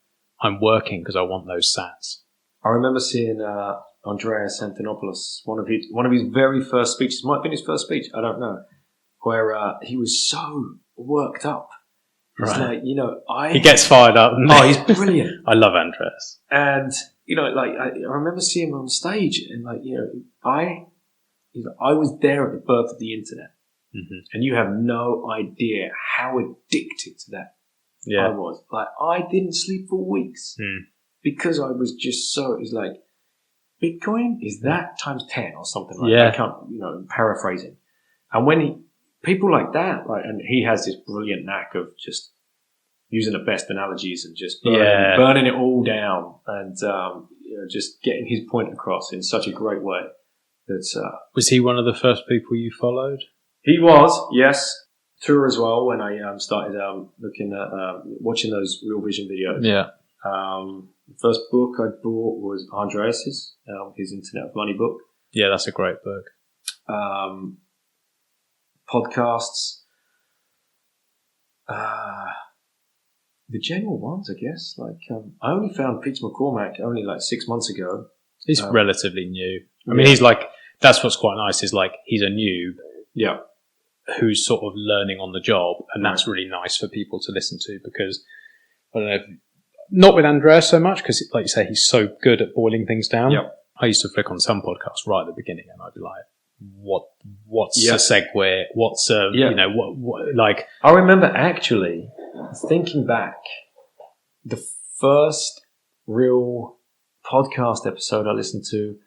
Speaker 1: I'm working because I want those sats.
Speaker 2: I remember seeing Andreas Antonopoulos, one of his very first speeches, might have been his first speech, I don't know, where he was so worked up. He's like,
Speaker 1: he gets fired up.
Speaker 2: Oh, he's brilliant.
Speaker 1: I love Andreas.
Speaker 2: And, I remember seeing him on stage and I was there at the birth of the internet.
Speaker 1: Mm-hmm.
Speaker 2: And you have no idea how addicted to that
Speaker 1: Yeah.
Speaker 2: I was. Like, I didn't sleep for weeks because I was just so, it was like, Bitcoin is that times 10 or something like that. I can't, paraphrasing. And when people like that, like, and he has this brilliant knack of just using the best analogies and just burning it all down and, just getting his point across in such a great way. That's,
Speaker 1: was he one of the first people you followed?
Speaker 2: He was, yes. Tour as well when I started looking at watching those Real Vision videos.
Speaker 1: Yeah.
Speaker 2: The first book I bought was Andreas's, his Internet of Money book.
Speaker 1: Yeah, that's a great book.
Speaker 2: Podcasts. The general ones, I guess. Like, I only found Peter McCormack only like 6 months ago.
Speaker 1: He's relatively new. I mean, he's like, that's what's quite nice is like, he's a noob.
Speaker 2: Yeah.
Speaker 1: Who's sort of learning on the job. And that's really nice for people to listen to because, I don't know, not with Andreas so much because, like you say, he's so good at boiling things down.
Speaker 2: Yeah.
Speaker 1: I used to flick on some podcasts right at the beginning and I'd be like, what's a segue? What's a, what, like.
Speaker 2: I remember actually thinking back, the first real podcast episode I listened to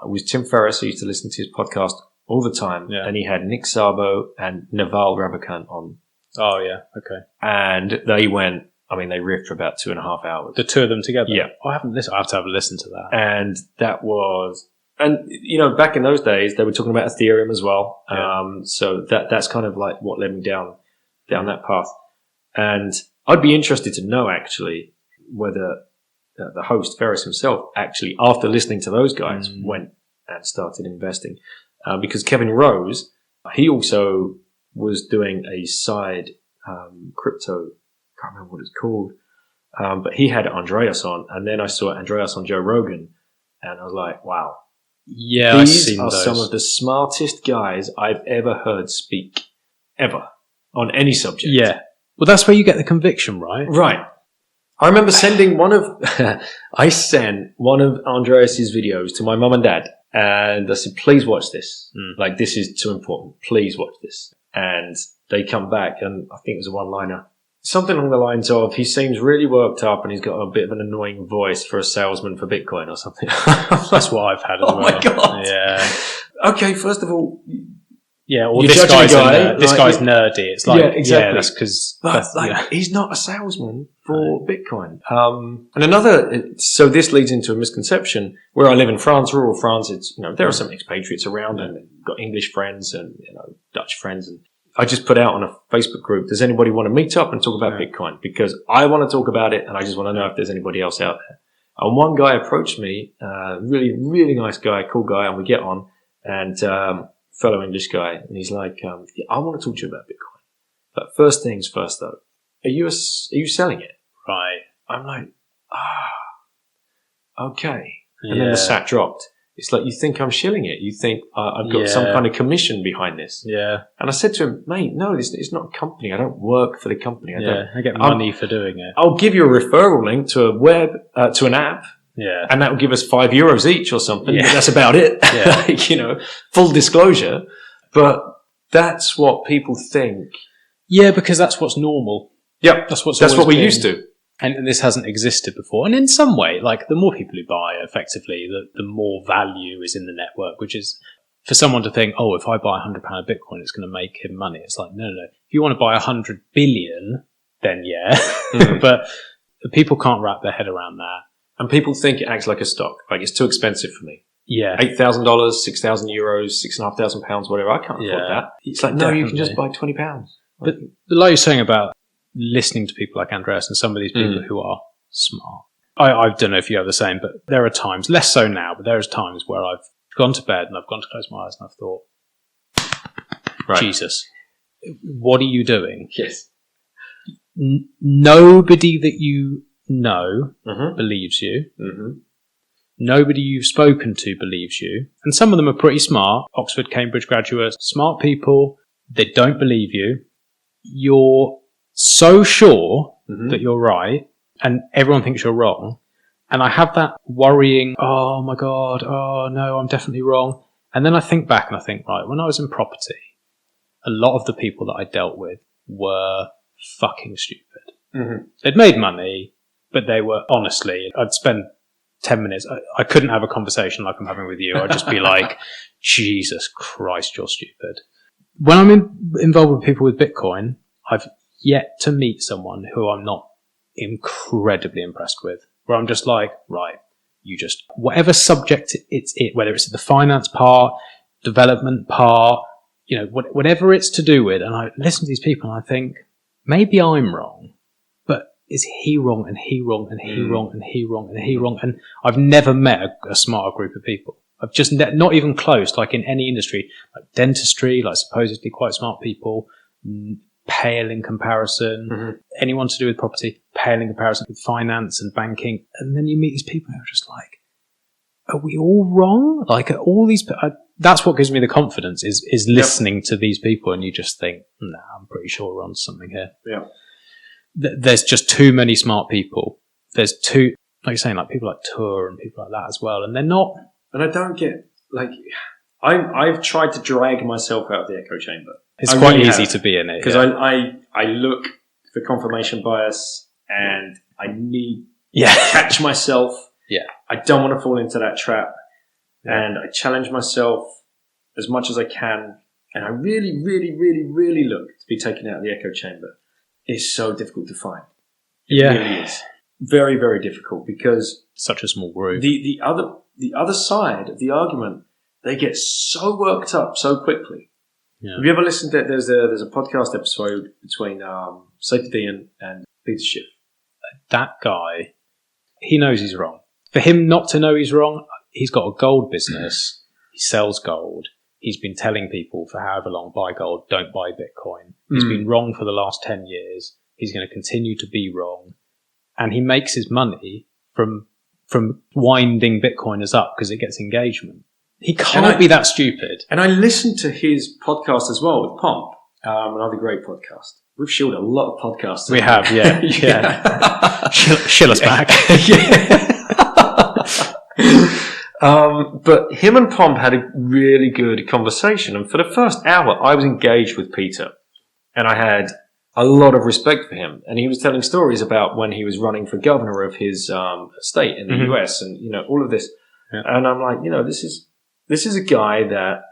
Speaker 2: was Tim Ferriss. I used to listen to his podcast all the time. Yeah. And he had Nick Szabo and Naval Ravikant on.
Speaker 1: Oh, yeah. Okay.
Speaker 2: And they went, they riffed for about 2.5 hours.
Speaker 1: The two of them together?
Speaker 2: Yeah.
Speaker 1: I haven't listened. I have to have a listen to that.
Speaker 2: And that was, back in those days, they were talking about Ethereum as well. Yeah. So that's kind of like what led me down that path. And I'd be interested to know actually whether the host, Ferriss himself, actually, after listening to those guys, went and started investing. Because Kevin Rose, he also was doing a side crypto, I can't remember what it's called, but he had Andreas on, and then I saw Andreas on Joe Rogan, and I was like, wow.
Speaker 1: Yeah,
Speaker 2: these are some of the smartest guys I've ever heard speak, ever, on any subject.
Speaker 1: Yeah. Well, that's where you get the conviction, right?
Speaker 2: Right. I remember sending I sent one of Andreas's videos to my mum and dad. And I said, please watch this. Like, this is too important. Please watch this. And they come back, and I think it was a one-liner. Something along the lines of, he seems really worked up and he's got a bit of an annoying voice for a salesman for Bitcoin or something.
Speaker 1: That's what I've had as well.
Speaker 2: Oh, my God.
Speaker 1: Yeah.
Speaker 2: Okay, first of all...
Speaker 1: Yeah, or this guy's nerdy. It's like,
Speaker 2: exactly.
Speaker 1: That's because...
Speaker 2: he's not a salesman for Bitcoin. And so this leads into a misconception. Where I live in France, rural France, it's, there are some expatriates around and got English friends and, Dutch friends. And I just put out on a Facebook group, does anybody want to meet up and talk about Bitcoin? Because I want to talk about it and I just want to know if there's anybody else out there. And one guy approached me, really, really nice guy, cool guy, and we get on, and fellow English guy, and he's like, I want to talk to you about Bitcoin. But first things first, though, are you selling it?
Speaker 1: Right.
Speaker 2: I'm like, okay. And then the sat dropped. It's like, you think I'm shilling it. You think I've got some kind of commission behind this.
Speaker 1: Yeah. And
Speaker 2: I said to him, mate, no, it's not a company. I don't work for the company.
Speaker 1: I get money for doing it.
Speaker 2: I'll give you a referral link to to an app.
Speaker 1: Yeah.
Speaker 2: And that will give us €5 each or something.
Speaker 1: Yeah.
Speaker 2: But that's about it. Yeah. Full disclosure. But that's what people think.
Speaker 1: Yeah, because that's what's normal.
Speaker 2: Yep.
Speaker 1: That's what
Speaker 2: we're used to.
Speaker 1: And this hasn't existed before. And in some way, like, the more people who buy, effectively, the more value is in the network, which is for someone to think, oh, if I buy £100 of Bitcoin, it's going to make him money. It's like, no. If you want to buy 100 billion, then yeah. But people can't wrap their head around that.
Speaker 2: And people think it acts like a stock. Like, it's too expensive for me.
Speaker 1: Yeah.
Speaker 2: $8,000, €6,000, £6,500, whatever. I can't afford that. It's like, no, you can just buy £20.
Speaker 1: But like you're saying about listening to people like Andreas and some of these people who are smart. I don't know if you have the same, but there are times, less so now, but there's times where I've gone to bed and I've gone to close my eyes and I've thought, Jesus, what are you doing?
Speaker 2: Yes.
Speaker 1: Nobody that you know believes you. Mm-hmm. Nobody you've spoken to believes you. And some of them are pretty smart, Oxford, Cambridge graduates, smart people. They don't believe you. You're so sure that you're right, and everyone thinks you're wrong. And I have that worrying, oh my God, oh no, I'm definitely wrong. And then I think back and I think, right, when I was in property, a lot of the people that I dealt with were fucking stupid.
Speaker 2: Mm-hmm.
Speaker 1: They'd made money, but they were, honestly, I'd spend 10 minutes. I couldn't have a conversation like I'm having with you. I'd just be like, Jesus Christ, you're stupid. When I'm involved with people with Bitcoin, I've yet to meet someone who I'm not incredibly impressed with, where I'm just like, right, you just, whatever subject whether it's the finance part, development part, whatever it's to do with, and I listen to these people and I think, maybe I'm wrong, but is he wrong and he wrong and he wrong and he wrong and he wrong? And I've never met a smarter group of people. I've just not even close, like in any industry, like dentistry, like supposedly quite smart people, pale in comparison.
Speaker 2: Mm-hmm.
Speaker 1: Anyone to do with property, pale in comparison with finance and banking. And then you meet these people who are just like, are we all wrong? Like, are all these, that's what gives me the confidence is listening to these people, and you just think, nah, I'm pretty sure we're on something here.
Speaker 2: Yeah.
Speaker 1: There's just too many smart people. There's like you're saying, like people like Tour and people like that as well. And they're not.
Speaker 2: And I don't get, like, I've tried to drag myself out of the echo chamber.
Speaker 1: It's quite easy to be in it.
Speaker 2: Because I look for confirmation bias and I need to catch myself.
Speaker 1: Yeah.
Speaker 2: I don't want to fall into that trap. And I challenge myself as much as I can. And I really, really, really, really look to be taken out of the echo chamber. It's so difficult to find. It really is. Very, very difficult, because
Speaker 1: such a small group.
Speaker 2: The other side of the argument, they get so worked up so quickly. Yeah. Have you ever listened to, there's a podcast episode between Safety D and Peter Schiff.
Speaker 1: That guy, he knows he's wrong. For him not to know he's wrong, he's got a gold business. He sells gold. He's been telling people for however long, buy gold, don't buy Bitcoin. He's been wrong for the last 10 years. He's going to continue to be wrong. And he makes his money from winding Bitcoiners up because it gets engagement. He can't be that stupid.
Speaker 2: And I listened to his podcast as well with Pomp, another great podcast. We've shielded a lot of podcasts.
Speaker 1: We have, yeah. Yeah. Shill us back.
Speaker 2: But him and Pomp had a really good conversation. And for the first hour, I was engaged with Peter. And I had a lot of respect for him. And he was telling stories about when he was running for governor of his state in the US and, all of this. Yeah. And I'm like, this is a guy that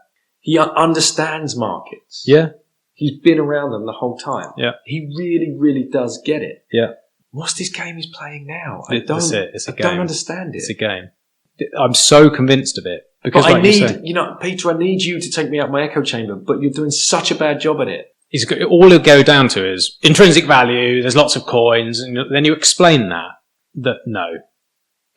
Speaker 2: he understands markets.
Speaker 1: Yeah.
Speaker 2: He's been around them the whole time.
Speaker 1: Yeah.
Speaker 2: He really, really does get it.
Speaker 1: Yeah.
Speaker 2: What's this game he's playing now?
Speaker 1: That's it. It's a game.
Speaker 2: I don't understand it.
Speaker 1: It's a game. I'm so convinced of it. Because
Speaker 2: but I need, Peter, I need you to take me out my echo chamber, but you're doing such a bad job at it.
Speaker 1: All it'll go down to is intrinsic value, there's lots of coins, and then you explain that no,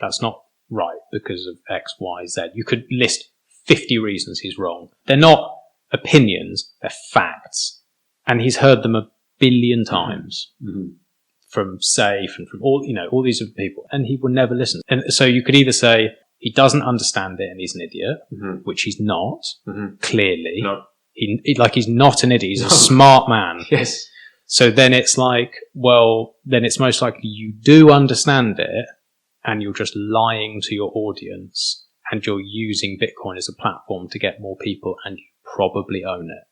Speaker 1: that's not right because of X, Y, Z. You could list 50 reasons he's wrong. They're not opinions, they're facts. And he's heard them a billion times from Safe and from all these other people, and he will never listen. And so you could either say he doesn't understand it and he's an idiot, which he's not, clearly.
Speaker 2: No.
Speaker 1: He's not an idiot. He's a smart man.
Speaker 2: Yes.
Speaker 1: So then it's like, well, then it's most likely you do understand it and you're just lying to your audience and you're using Bitcoin as a platform to get more people and you probably own it.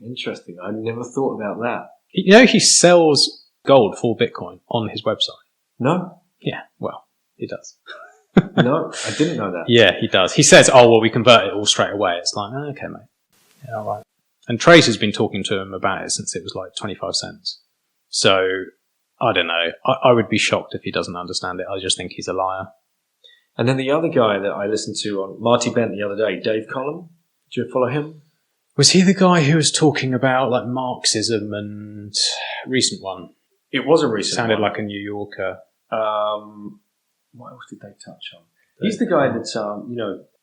Speaker 2: Interesting. I never thought about that.
Speaker 1: He sells gold for Bitcoin on his website.
Speaker 2: No?
Speaker 1: Yeah, well, he does.
Speaker 2: No, I didn't know that.
Speaker 1: Yeah, he does. He says, we convert it all straight away. It's like, okay, mate. Yeah, all right. And Trace has been talking to him about it since it was like 25 cents. So, I don't know. I would be shocked if he doesn't understand it. I just think he's a liar.
Speaker 2: And then the other guy that I listened to on Marty Bent the other day, Dave Collum. Do you follow him?
Speaker 1: Was he the guy who was talking about like Marxism and recent one?
Speaker 2: It was a recent
Speaker 1: Sounded
Speaker 2: one.
Speaker 1: like a New Yorker.
Speaker 2: What else did they touch on? He's the guy that,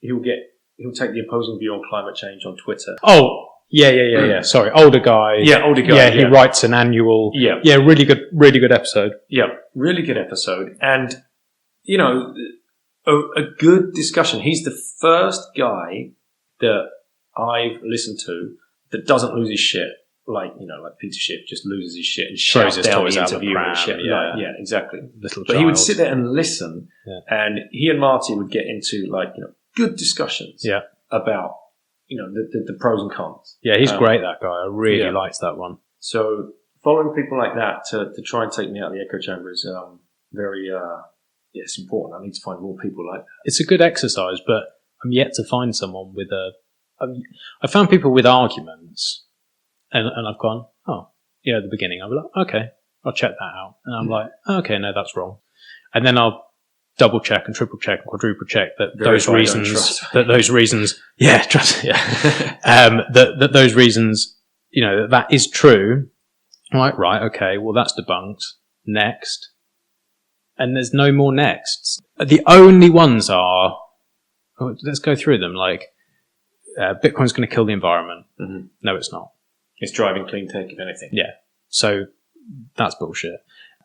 Speaker 2: he'll take the opposing view on climate change on Twitter.
Speaker 1: Oh, yeah. Sorry, older guy.
Speaker 2: Yeah, older guy.
Speaker 1: Yeah, he writes an annual.
Speaker 2: Yeah.
Speaker 1: Yeah, really good episode.
Speaker 2: Yeah, really good episode. And, a good discussion. He's the first guy that I've listened to that doesn't lose his shit. Like Peter Schiff just loses his shit and shouts down the interview and shit. Yeah, exactly. But he would sit there and listen, and he and Marty would get into good discussions about, the pros and cons.
Speaker 1: Yeah, he's great, that guy. I really liked that one.
Speaker 2: So following people like that to try and take me out of the echo chamber is very, it's important. I need to find more people like that.
Speaker 1: It's a good exercise, but I'm yet to find someone with I found people with arguments, and I've gone, at the beginning, I'll be like, okay, I'll check that out. And I'm like, okay, no, that's wrong. And then I'll double check and triple check and quadruple check that those reasons, that those reasons, that is true. I'm like, right, okay, well, that's debunked. Next. And there's no more nexts. The only ones are, let's go through them, like, Bitcoin's going to kill the environment.
Speaker 2: Mm-hmm.
Speaker 1: No, it's not.
Speaker 2: It's driving clean tech, if anything.
Speaker 1: Yeah. So that's bullshit.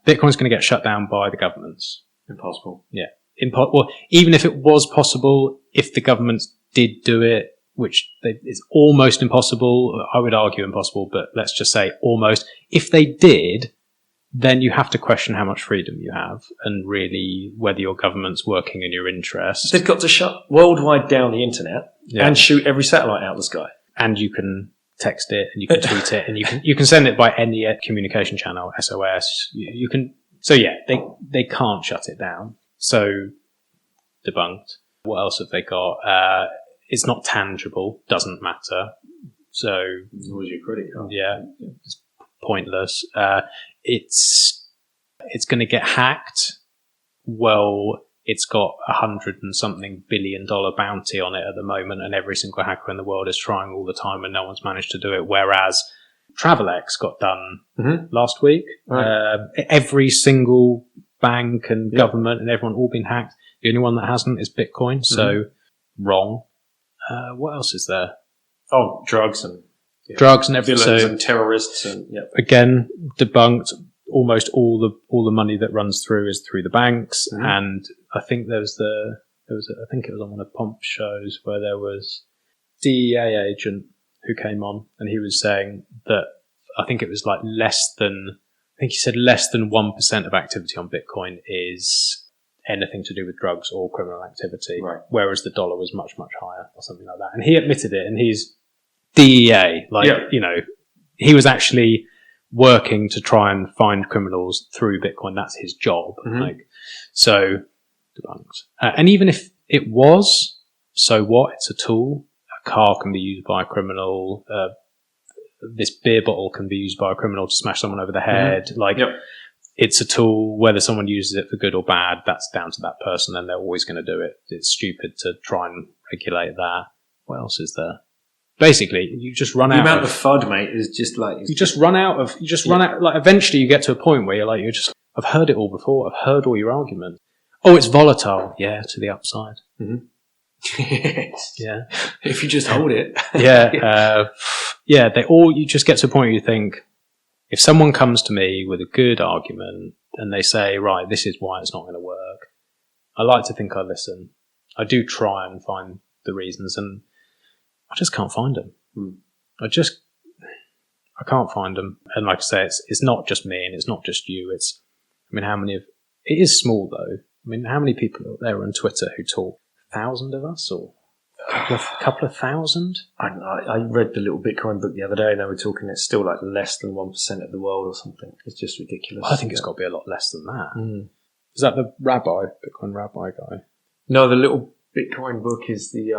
Speaker 1: Bitcoin's going to get shut down by the governments.
Speaker 2: Impossible.
Speaker 1: Yeah. Well, even if it was possible, if the governments did do it, which is almost impossible, I would argue impossible, but let's just say almost. If they did, then you have to question how much freedom you have and really whether your government's working in your interest.
Speaker 2: They've got to shut worldwide down the internet and shoot every satellite out of the sky.
Speaker 1: And you can text it and you can tweet it and you can send it by any communication channel, SOS. You can. So yeah, they can't shut it down. So debunked. What else have they got? It's not tangible. Doesn't matter. So
Speaker 2: was your credit card?
Speaker 1: Yeah, it's pointless. It's going to get hacked. Well, it's got $100 and something billion bounty on it at the moment, and every single hacker in the world is trying all the time, and no one's managed to do it. Whereas Travelex got done last week.
Speaker 2: Right.
Speaker 1: Every single bank and government and everyone all been hacked. The only one that hasn't is Bitcoin. So wrong. What else is there?
Speaker 2: Oh, drugs and
Speaker 1: everything.
Speaker 2: Villains and terrorists and
Speaker 1: again, debunked. Almost all the money that runs through is through the banks, and I think I think it was on one of Pomp's shows where there was DEA agent who came on, and he was saying that I think it was like less than 1% of activity on Bitcoin is anything to do with drugs or criminal activity,
Speaker 2: right.
Speaker 1: Whereas the dollar was much, much higher or something like that. And he admitted it, and he's DEA, he was actually working to try and find criminals through Bitcoin. That's his job. So debunked. And even if it was, so what? It's a tool. A car can be used by a criminal. This beer bottle can be used by a criminal to smash someone over the head. It's a tool. Whether someone uses it for good or bad, that's down to that person, and they're always going to do it. It's stupid to try and regulate that. What else is there? Basically, you just run out.
Speaker 2: The amount of FUD, mate, is just like
Speaker 1: you just run out. Like eventually, you get to a point where you're just. I've heard it all before. I've heard all your arguments. Oh, it's volatile. Yeah, to the upside.
Speaker 2: Yes.
Speaker 1: Yeah.
Speaker 2: If you just hold it.
Speaker 1: Yeah. You just get to a point where you think, if someone comes to me with a good argument and they say, right, this is why it's not going to work, I like to think I listen. I do try and find the reasons, and I just can't find them. I can't find them. And like I say, it's not just me and it's not just you. it is small though. How many people are there on Twitter who talk? 1,000 of us, or a couple of thousand?
Speaker 2: I read the little Bitcoin book the other day, and they were talking it's still like less than 1% of the world or something. It's just ridiculous.
Speaker 1: I think it's got to be a lot less than that. Is that the Bitcoin rabbi guy?
Speaker 2: No, the little Bitcoin book is the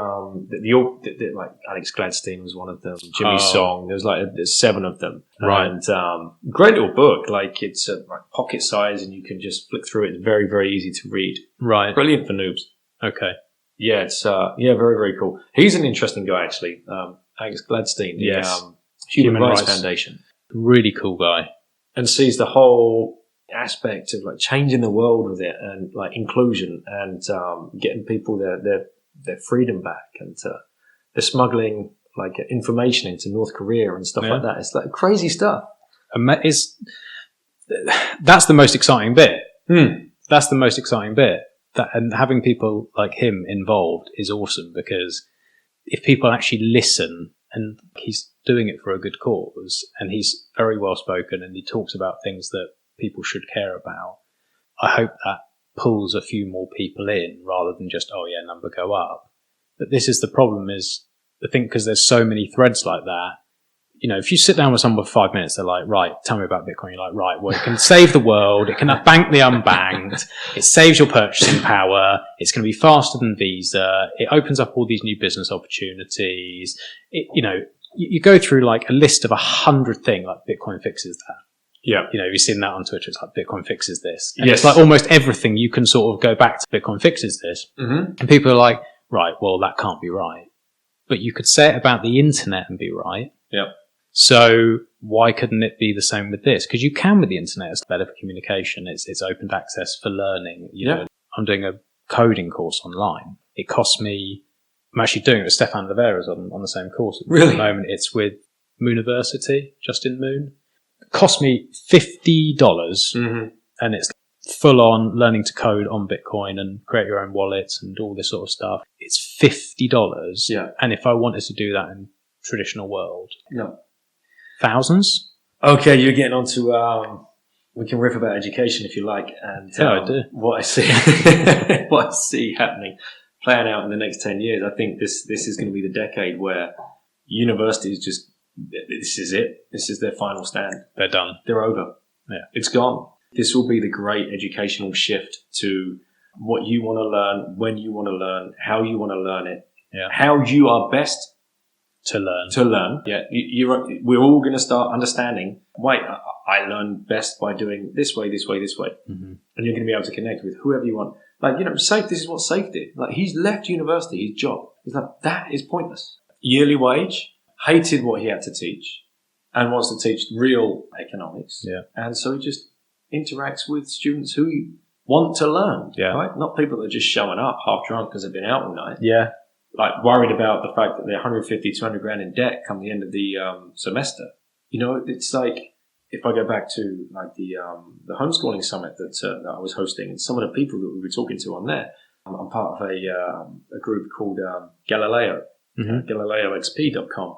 Speaker 2: like Alex Gladstein was one of them. Jimmy Song. There's 7 of them.
Speaker 1: Right.
Speaker 2: And great little book. Like it's like pocket size, and you can just flick through it. It's very, very easy to read.
Speaker 1: Right.
Speaker 2: Brilliant for noobs.
Speaker 1: Okay.
Speaker 2: Yeah, it's very, very cool. He's an interesting guy, actually. Alex Gladstein, the Human Rights Foundation.
Speaker 1: Really cool guy.
Speaker 2: And sees the whole aspect of like changing the world with it, and like inclusion, and getting people their freedom back, and they're smuggling like information into North Korea and stuff like that. It's like crazy stuff.
Speaker 1: That's the most exciting bit. That's the most exciting bit. And having people like him involved is awesome, because if people actually listen, and he's doing it for a good cause, and he's very well spoken, and he talks about things that people should care about, I hope that pulls a few more people in rather than just, number go up. But this is the problem, is I think because there's so many threads like that, you know, if you sit down with someone for 5 minutes, they're like, right, tell me about Bitcoin. You're like, right, well, it can save the world. It can bank the unbanked. It saves your purchasing power. It's going to be faster than Visa. It opens up all these new business opportunities. You know, you go through like a list of 100 things, like Bitcoin fixes that.
Speaker 2: Yeah.
Speaker 1: You know, you've seen that on Twitter. It's like Bitcoin fixes this. And it's like almost everything you can sort of go back to Bitcoin fixes this. Mm-hmm. And people are like, right, well, that can't be right. But you could say it about the internet and be right.
Speaker 2: Yeah.
Speaker 1: So why couldn't it be the same with this? Because you can with the internet. It's better for communication. It's open access for learning. You know, I'm doing a coding course online. It costs me, I'm actually doing it with Stefan Livera's on the same course.
Speaker 2: Really?
Speaker 1: At the moment, it's with Mooniversity, Justin Moon. It cost me $50 and it's full on learning to code on Bitcoin and create your own wallets and all this sort of stuff. It's $50.
Speaker 2: Yeah.
Speaker 1: And if I wanted to do that in traditional world,
Speaker 2: no.
Speaker 1: Thousands.
Speaker 2: Okay, you're getting on to, we can riff about education if you like. And
Speaker 1: I do.
Speaker 2: What I see, what I see happening, playing out in the next 10 years, I think this is going to be the decade where universities just, this is it. This is their final stand.
Speaker 1: They're done.
Speaker 2: They're over.
Speaker 1: Yeah.
Speaker 2: It's gone. This will be the great educational shift to what you want to learn, when you want to learn, how you want to learn it, how you are best
Speaker 1: to learn.
Speaker 2: Yeah. We're all going to start understanding, wait, I learn best by doing this way. Mm-hmm. And you're going to be able to connect with whoever you want. Like, you know, Safe, this is what Safe did. Like, he's left university, his job. He's like, that is pointless. Yearly wage, hated what he had to teach and wants to teach real economics.
Speaker 1: Yeah.
Speaker 2: And so he just interacts with students who want to learn.
Speaker 1: Yeah.
Speaker 2: Right? Not people that are just showing up half drunk because they've been out all night.
Speaker 1: Yeah.
Speaker 2: Like worried about the fact that they're 150, 200 grand in debt come the end of the semester. You know, it's like, if I go back to like the homeschooling summit that I was hosting and some of the people that we were talking to on there, I'm part of a group called Galileo, GalileoXP.com.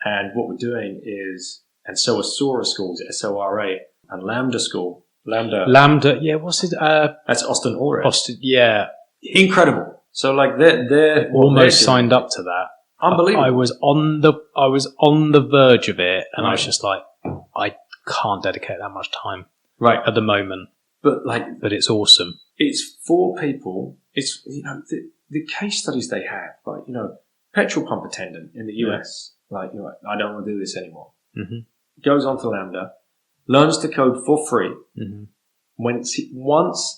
Speaker 2: And what we're doing is, and so are Sora schools, SORA, and Lambda school.
Speaker 1: Lambda, yeah, what's it?
Speaker 2: That's Austin Orred.
Speaker 1: Austin, yeah.
Speaker 2: Incredible. So like they're
Speaker 1: almost signed up to that.
Speaker 2: Unbelievable.
Speaker 1: I was on the verge of it, and I was just like, I can't dedicate that much time at the moment. But it's awesome.
Speaker 2: It's for people. It's, you know, the case studies they have, like, you know, petrol pump attendant in the US, like, you know, I don't want to do this anymore. Mm-hmm. Goes on to Lambda, learns to code for free. Mm-hmm. Once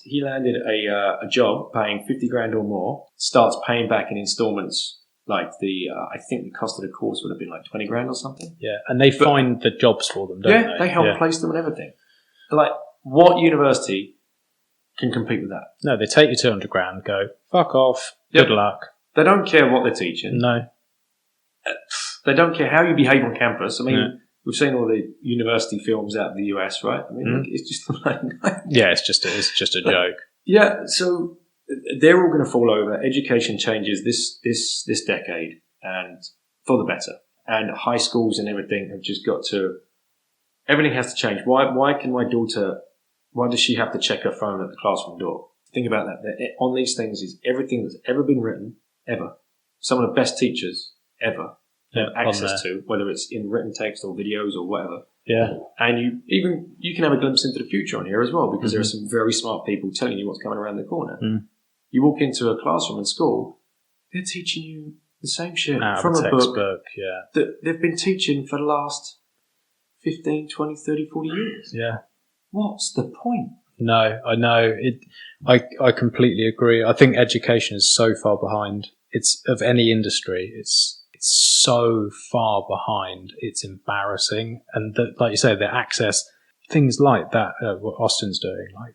Speaker 2: he landed a job paying 50 grand or more, starts paying back in installments. Like I think the cost of the course would have been like 20 grand or something.
Speaker 1: Yeah, and they find the jobs for them, don't they?
Speaker 2: Yeah, they help place them and everything. Like, what university can compete with that?
Speaker 1: No, they take you 200 grand, go, fuck off, good luck.
Speaker 2: They don't care what they're teaching.
Speaker 1: No.
Speaker 2: They don't care how you behave on campus. I mean, we've seen all the university films out of the US, right? I mean, it's just like...
Speaker 1: yeah, it's just a joke.
Speaker 2: Yeah, so they're all going to fall over. Education changes this decade, and for the better. And high schools and everything have just got to... Everything has to change. Why can my daughter... Why does she have to check her phone at the classroom door? Think about that. On these things is everything that's ever been written, ever. Some of the best teachers ever have access to, whether it's in written text or videos or whatever.
Speaker 1: Yeah.
Speaker 2: And you can have a glimpse into the future on here as well, because there are some very smart people telling you what's coming around the corner. Mm. You walk into a classroom in school, they're teaching you the same shit from a book that they've been teaching for the last 15, 20, 30, 40 years.
Speaker 1: Yeah.
Speaker 2: What's the point?
Speaker 1: No, I know. I completely agree. I think education is so far behind. It's of any industry. It's so far behind. It's embarrassing. And like you say, the access, things like that, what Austin's doing, like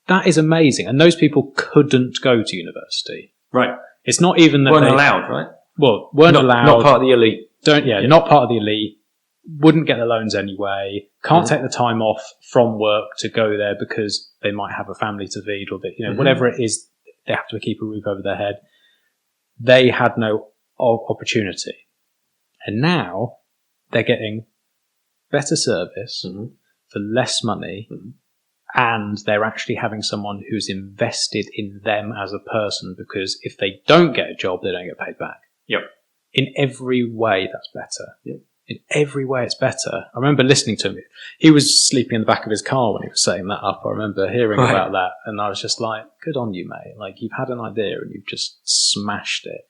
Speaker 1: that is amazing. And those people couldn't go to university.
Speaker 2: Right.
Speaker 1: It's not even that
Speaker 2: weren't allowed, right?
Speaker 1: Well, weren't allowed.
Speaker 2: Not part of the elite.
Speaker 1: Not part of the elite. Wouldn't get the loans anyway. Can't take the time off from work to go there because they might have a family to feed, or whatever it is, they have to keep a roof over their head. They had no opportunity, and now they're getting better service for less money, and they're actually having someone who's invested in them as a person, because if they don't get a job, they don't get paid back.
Speaker 2: Yep.
Speaker 1: In every way, that's better.
Speaker 2: Yep.
Speaker 1: In every way, it's better. I remember listening to him. He was sleeping in the back of his car when he was setting that up. I remember hearing about that, and I was just like, good on you, mate. Like, you've had an idea and you've just smashed it.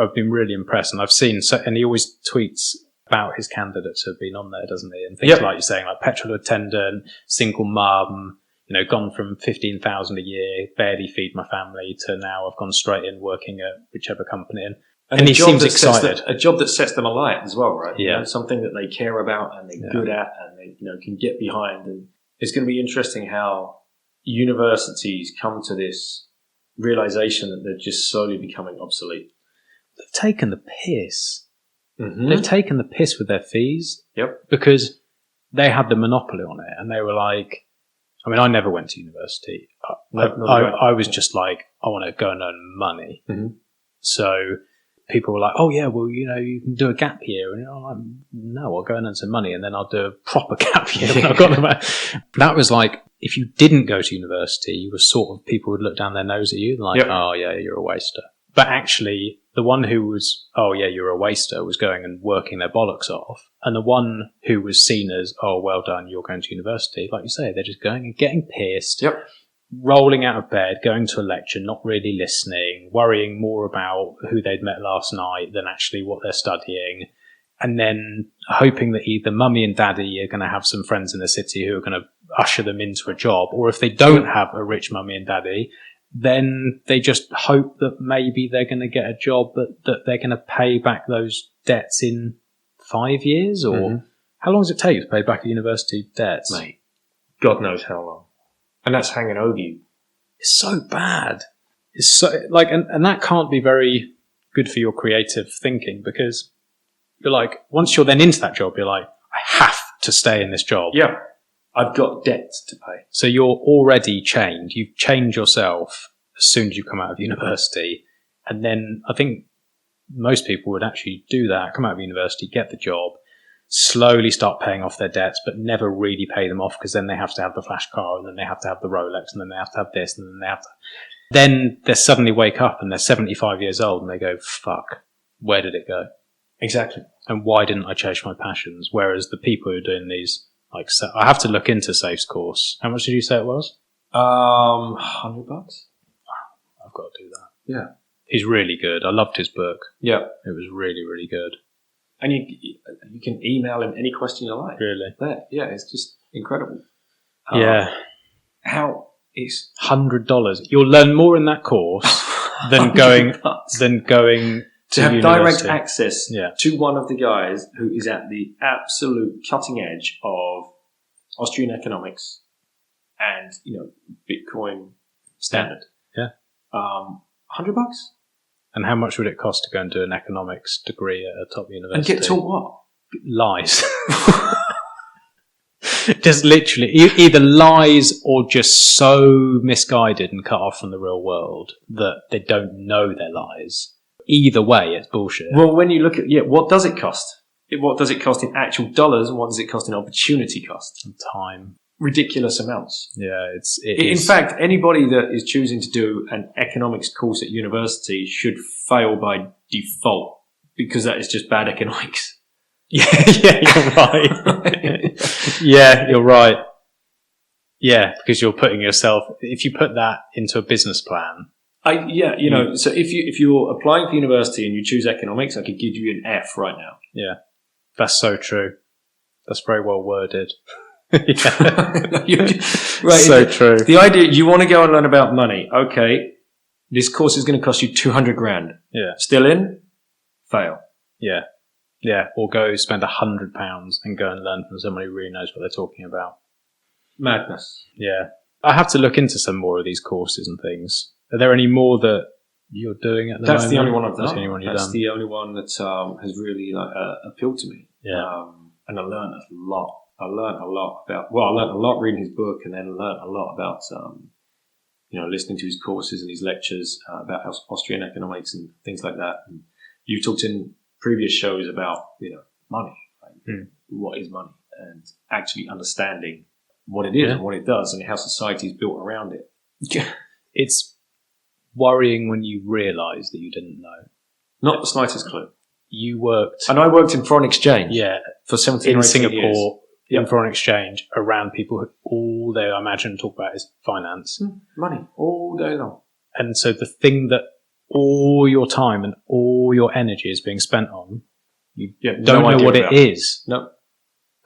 Speaker 1: I've been really impressed, and I've seen, and he always tweets about his candidates who have been on there, doesn't he? And things like you're saying, like petrol attendant, single mum, gone from 15,000 a year, barely feed my family, to now I've gone straight in working at whichever company. And he seems excited.
Speaker 2: A job that sets them alight as well, right?
Speaker 1: Yeah.
Speaker 2: Something that they care about and they're good at and they can get behind. And it's going to be interesting how universities come to this realization that they're just slowly becoming obsolete.
Speaker 1: They've taken the piss.
Speaker 2: Mm-hmm.
Speaker 1: They've taken the piss with their fees.
Speaker 2: Yep.
Speaker 1: Because they had the monopoly on it, and they were like, I mean, I never went to university. I was just like, I want to go and earn money.
Speaker 2: Mm-hmm.
Speaker 1: So people were like, oh yeah, well, you can do a gap year. And I'm like, no, I'll go and earn some money and then I'll do a proper gap year when I've got them. That was like, if you didn't go to university, you were sort of, people would look down their nose at you like, oh yeah, you're a waster. But actually, the one who was, oh yeah, you're a waster, was going and working their bollocks off. And the one who was seen as, oh, well done, you're going to university, like you say, they're just going and getting pissed.
Speaker 2: Yep.
Speaker 1: Rolling out of bed, going to a lecture, not really listening, worrying more about who they'd met last night than actually what they're studying, and then hoping that either mummy and daddy are going to have some friends in the city who are going to usher them into a job, or if they don't have a rich mummy and daddy, then they just hope that maybe they're going to get a job, but that they're going to pay back those debts in 5 years, or how long does it take to pay back a university debts?
Speaker 2: Mate, God knows how long. And that's hanging over you.
Speaker 1: It's so bad. It's so like, and that can't be very good for your creative thinking, because you're like, once you're then into that job, you're like, I have to stay in this job.
Speaker 2: Yeah. I've got debts to pay.
Speaker 1: So you're already chained. You've chained yourself as soon as you come out of university. And then I think most people would actually do that, come out of university, get the job, slowly start paying off their debts, but never really pay them off, because then they have to have the flash car, and then they have to have the Rolex, and then they have to have this, and then they have to... Then they suddenly wake up and they're 75 years old and they go, fuck, where did it go?
Speaker 2: Exactly.
Speaker 1: And why didn't I chase my passions? Whereas the people who are doing these, like, I have to look into Safe's course. How much did you say it was?
Speaker 2: $100.
Speaker 1: I've got to do that.
Speaker 2: Yeah.
Speaker 1: He's really good. I loved his book.
Speaker 2: Yeah.
Speaker 1: It was really, really good.
Speaker 2: And you can email him any question you like.
Speaker 1: Really?
Speaker 2: Yeah, it's just incredible.
Speaker 1: Yeah.
Speaker 2: How is
Speaker 1: $100? You'll learn more in that course than going to
Speaker 2: have
Speaker 1: university.
Speaker 2: direct access
Speaker 1: Yeah.
Speaker 2: to one of the guys who is at the absolute cutting edge of Austrian economics and Bitcoin standard.
Speaker 1: Yeah.
Speaker 2: $100.
Speaker 1: And how much would it cost to go and do an economics degree at a top university?
Speaker 2: And get taught what?
Speaker 1: Lies. Just literally, either lies or just so misguided and cut off from the real world that they don't know they're lies. Either way, it's bullshit.
Speaker 2: Well, when you look at, what does it cost? What does it cost in actual dollars, and what does it cost in opportunity cost?
Speaker 1: And time.
Speaker 2: Ridiculous amounts.
Speaker 1: Yeah,
Speaker 2: In fact, anybody that is choosing to do an economics course at university should fail by default, because that is just bad economics.
Speaker 1: Yeah, you're right. Yeah, you're right. Yeah, because you're putting yourself, if you put that into a business plan.
Speaker 2: So if you're applying for university and you choose economics, I could give you an F right now.
Speaker 1: Yeah, that's so true. That's very well worded.
Speaker 2: Right,
Speaker 1: so true.
Speaker 2: The idea, you want to go and learn about money. Okay, this course is going to cost you $200,000.
Speaker 1: Yeah.
Speaker 2: Still in? Fail.
Speaker 1: Yeah. Yeah. Or go spend £100 and go and learn from somebody who really knows what they're talking about.
Speaker 2: Madness.
Speaker 1: Yeah. I have to look into some more of these courses and things. Are there any more that you're doing at the moment?
Speaker 2: That's the only one I've done.
Speaker 1: That's the only one you've done.
Speaker 2: That's the only one that has really appealed to me.
Speaker 1: Yeah.
Speaker 2: And I learned a lot. I learned a lot reading his book, and then learned a lot about, listening to his courses and his lectures about Austrian economics and things like that. And you talked in previous shows about, money. Right? What is money? And actually understanding what it is and what it does and how society is built around it.
Speaker 1: It's worrying when you realise that you didn't know.
Speaker 2: Not the slightest clue.
Speaker 1: You worked...
Speaker 2: And I worked in foreign exchange.
Speaker 1: Yeah.
Speaker 2: For 17
Speaker 1: in
Speaker 2: or 18
Speaker 1: Singapore,
Speaker 2: years.
Speaker 1: in foreign exchange, around people who all they, I imagine, talk about is finance.
Speaker 2: Money. All day long.
Speaker 1: And so the thing that all your time and all your energy is being spent on, you don't know what it is.
Speaker 2: No.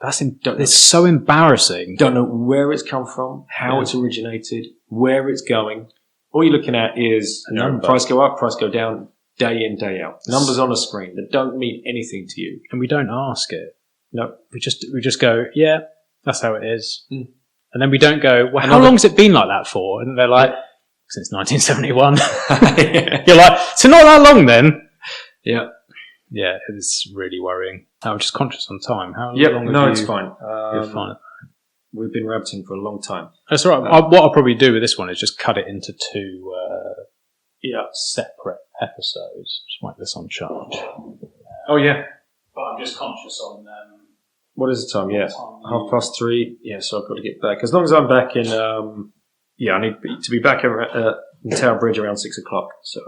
Speaker 1: It's so embarrassing.
Speaker 2: Don't know where it's come from, how it's originated, where it's going. All you're looking at is price go up, price go down, day in, day out. Numbers on a screen that don't mean anything to you.
Speaker 1: And we don't ask it.
Speaker 2: No.
Speaker 1: We just go, yeah, that's how it is. And then we don't go, well, how long has it been like that for? And they're like, since 1971. You're like, so not that long then? Yeah. Yeah, it's really worrying. I'm just conscious on time. How long have
Speaker 2: it's fine.
Speaker 1: You're fine.
Speaker 2: We've been rabbiting for a long time.
Speaker 1: That's all right. What I'll probably do with this one is just cut it into two separate episodes. Just whack this on charge.
Speaker 2: Oh, yeah.
Speaker 1: But I'm just conscious on...
Speaker 2: what is the time? Yeah, 3:30. Yeah, so I've got to get back. As long as I'm back in... I need to be back in Tower Bridge around 6 o'clock. So,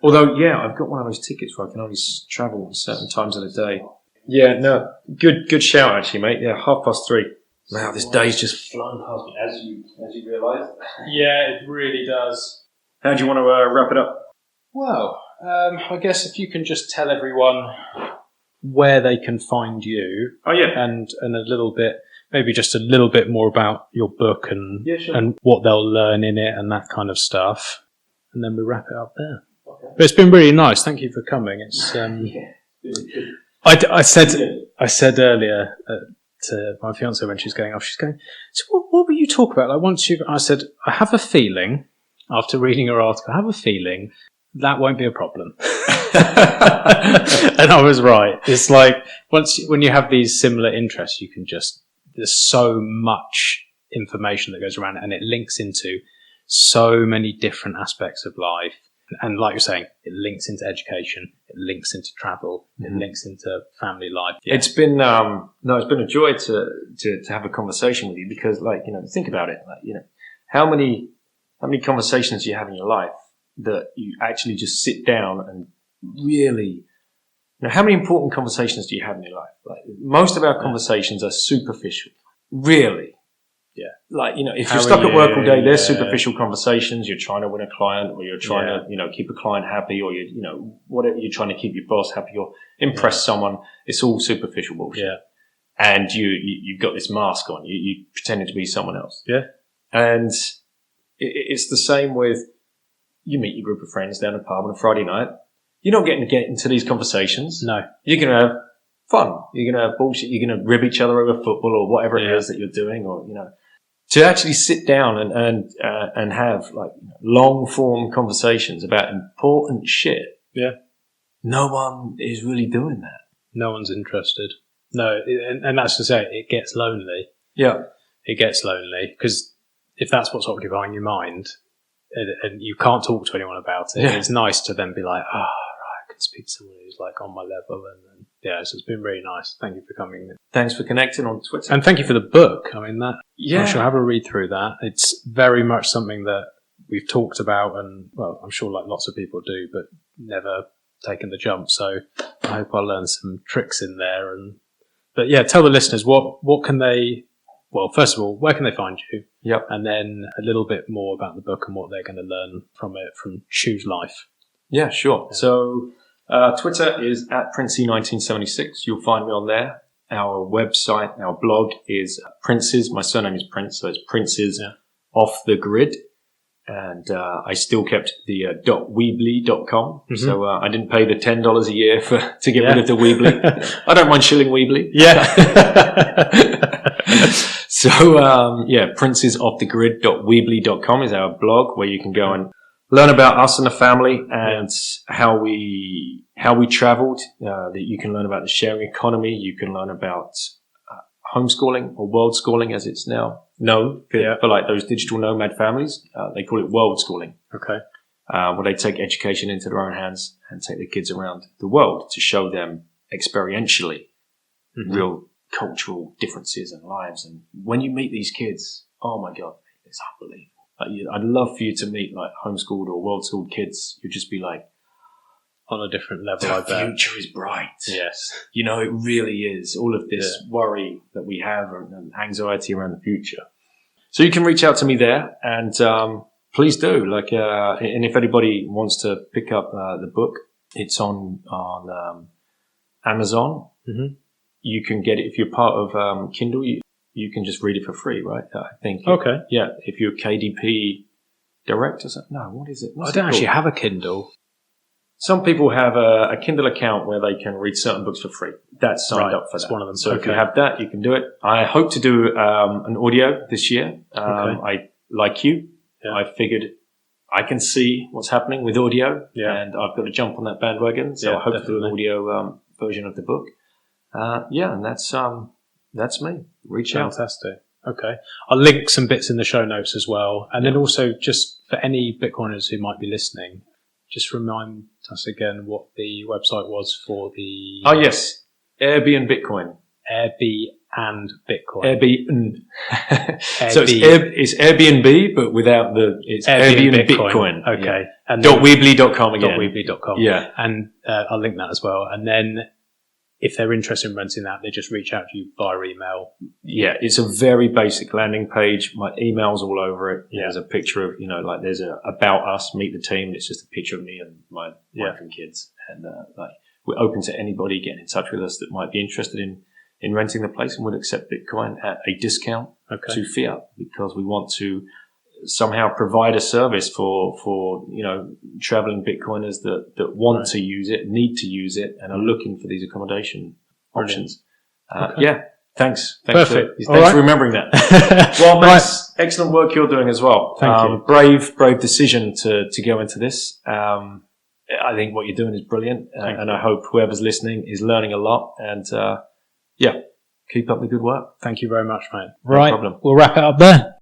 Speaker 2: although, I've got one of those tickets where I can only travel certain times of the day. Yeah, no, good shout actually, mate. Yeah, 3:30. Wow, this day's just flying past me, as you realise.
Speaker 1: Yeah, it really does.
Speaker 2: How do you want to wrap it up?
Speaker 1: Well, I guess if you can just tell everyone where they can find you.
Speaker 2: Oh yeah,
Speaker 1: and a little bit. Maybe just a little bit more about your book and
Speaker 2: sure.
Speaker 1: and what they'll learn in it and that kind of stuff, and then we wrap it up there. Okay. But it's been really nice. Thank you for coming. It's I said earlier to my fiance when she's going off, so what will you talk about? Like I said, I have a feeling after reading your article, I have a feeling that won't be a problem. And I was right. It's like when you have these similar interests, you can just. There's so much information that goes around it, and it links into so many different aspects of life. And like you're saying, it links into education, it links into travel, it links into family life. Yeah.
Speaker 2: It's been it's been a joy to have a conversation with you because, think about it. How many conversations do you have in your life that you actually just sit down and really. Now, how many important conversations do you have in your life? Most of our conversations are superficial. Really.
Speaker 1: Yeah.
Speaker 2: If you're stuck at work all day, they're superficial conversations. You're trying to win a client or you're trying to, keep a client happy or whatever you're trying to keep your boss happy or impress someone. It's all superficial bullshit.
Speaker 1: Yeah.
Speaker 2: And you've got this mask on. You pretending to be someone else.
Speaker 1: Yeah.
Speaker 2: And it's the same with you meet your group of friends down a pub on a Friday night. You're not getting to get into these conversations.
Speaker 1: No.
Speaker 2: You're going to have fun. You're going to have bullshit. You're going to rib each other over football or whatever it is that you're doing or, to actually sit down and have long form conversations about important shit.
Speaker 1: Yeah.
Speaker 2: No one is really doing that.
Speaker 1: No one's interested. No. And that's to say, it gets lonely.
Speaker 2: Yeah.
Speaker 1: It gets lonely because if that's what's occupying your mind and you can't talk to anyone about it, it's nice to then be like, I can speak to someone who's on my level. And so it's been really nice. Thank you for coming.
Speaker 2: Thanks for connecting on Twitter.
Speaker 1: And thank you for the book. I mean, I shall have a read through that. It's very much something that we've talked about and, well, I'm sure lots of people do, but never taken the jump. So I hope I learn some tricks in there. But tell the listeners what can they, well, first of all, where can they find you?
Speaker 2: Yep.
Speaker 1: And then a little bit more about the book and what they're going to learn from it, from Choose Life.
Speaker 2: Yeah, sure. Yeah. So Twitter is at Princey1976. You'll find me on there. Our website, our blog is Princes. My surname is Prince, so it's Princes Off the Grid. And I still kept the .weebly.com. Mm-hmm. So I didn't pay the $10 a year to get rid of the Weebly. I don't mind shilling Weebly.
Speaker 1: Yeah.
Speaker 2: So, princesoffthegrid.weebly.com is our blog where you can go and learn about us and the family and how we traveled. That you can learn about the sharing economy. You can learn about homeschooling or world schooling as it's now known for those digital nomad families. They call it world schooling.
Speaker 1: Okay.
Speaker 2: Where they take education into their own hands and take their kids around the world to show them experientially real cultural differences and lives. And when you meet these kids, oh my God, it's unbelievable. I'd love for you to meet homeschooled or world schooled kids. You'd just be like,
Speaker 1: on a different level, I
Speaker 2: The
Speaker 1: bet.
Speaker 2: future is bright.
Speaker 1: Yes.
Speaker 2: You know, it really is. All of this worry that we have and anxiety around the future. So you can reach out to me there, and please do. And if anybody wants to pick up the book, it's on Amazon.
Speaker 1: Mm-hmm.
Speaker 2: You can get it if you're part of Kindle. You can just read it for free, right? I think.
Speaker 1: Okay.
Speaker 2: Yeah, if you're KDP Direct or something. No, what is it?
Speaker 1: I don't actually have a Kindle.
Speaker 2: Some people have a Kindle account where they can read certain books for free. That's signed up for
Speaker 1: that's
Speaker 2: that.
Speaker 1: one of them.
Speaker 2: So if you have that, you can do it. I hope to do an audio this year. I like you.
Speaker 1: Yeah.
Speaker 2: I figured I can see what's happening with audio,
Speaker 1: Yeah.
Speaker 2: and I've got to jump on that bandwagon. So
Speaker 1: Yeah,
Speaker 2: I hope to do an
Speaker 1: definitely.
Speaker 2: audio version of the book. And that's me. Reach out.
Speaker 1: Fantastic. Okay. I'll link some bits in the show notes as well. And then also, just for any Bitcoiners who might be listening, just remind us again what the website was for the...
Speaker 2: Oh, yes. Airbnb Bitcoin.
Speaker 1: Airbnb and Bitcoin.
Speaker 2: Airbnb. So it's Airbnb, but without it's Airbnb Bitcoin.
Speaker 1: Okay.
Speaker 2: Yeah.
Speaker 1: And
Speaker 2: .weebly.com again.
Speaker 1: .weebly.com.
Speaker 2: Yeah.
Speaker 1: And I'll link that as well. And then if they're interested in renting that, they just reach out to you via email.
Speaker 2: Yeah, it's a very basic landing page. My email's all over it.
Speaker 1: Yeah.
Speaker 2: There's a picture of, there's a about us, meet the team. It's just a picture of me and my wife and kids. And we're open to anybody getting in touch with us that might be interested in renting the place, and would accept Bitcoin at a discount to fiat, because we want to somehow provide a service for traveling Bitcoiners that want to use it, need to use it, and are looking for these accommodation options. Thanks.
Speaker 1: Perfect.
Speaker 2: Thanks for remembering that. Well, Max, excellent work you're doing as well.
Speaker 1: Thank you.
Speaker 2: Brave decision to go into this. I think what you're doing is brilliant, and I hope whoever's listening is learning a lot. And keep up the good work.
Speaker 1: Thank you very much, mate.
Speaker 2: No problem.
Speaker 1: We'll wrap it up there.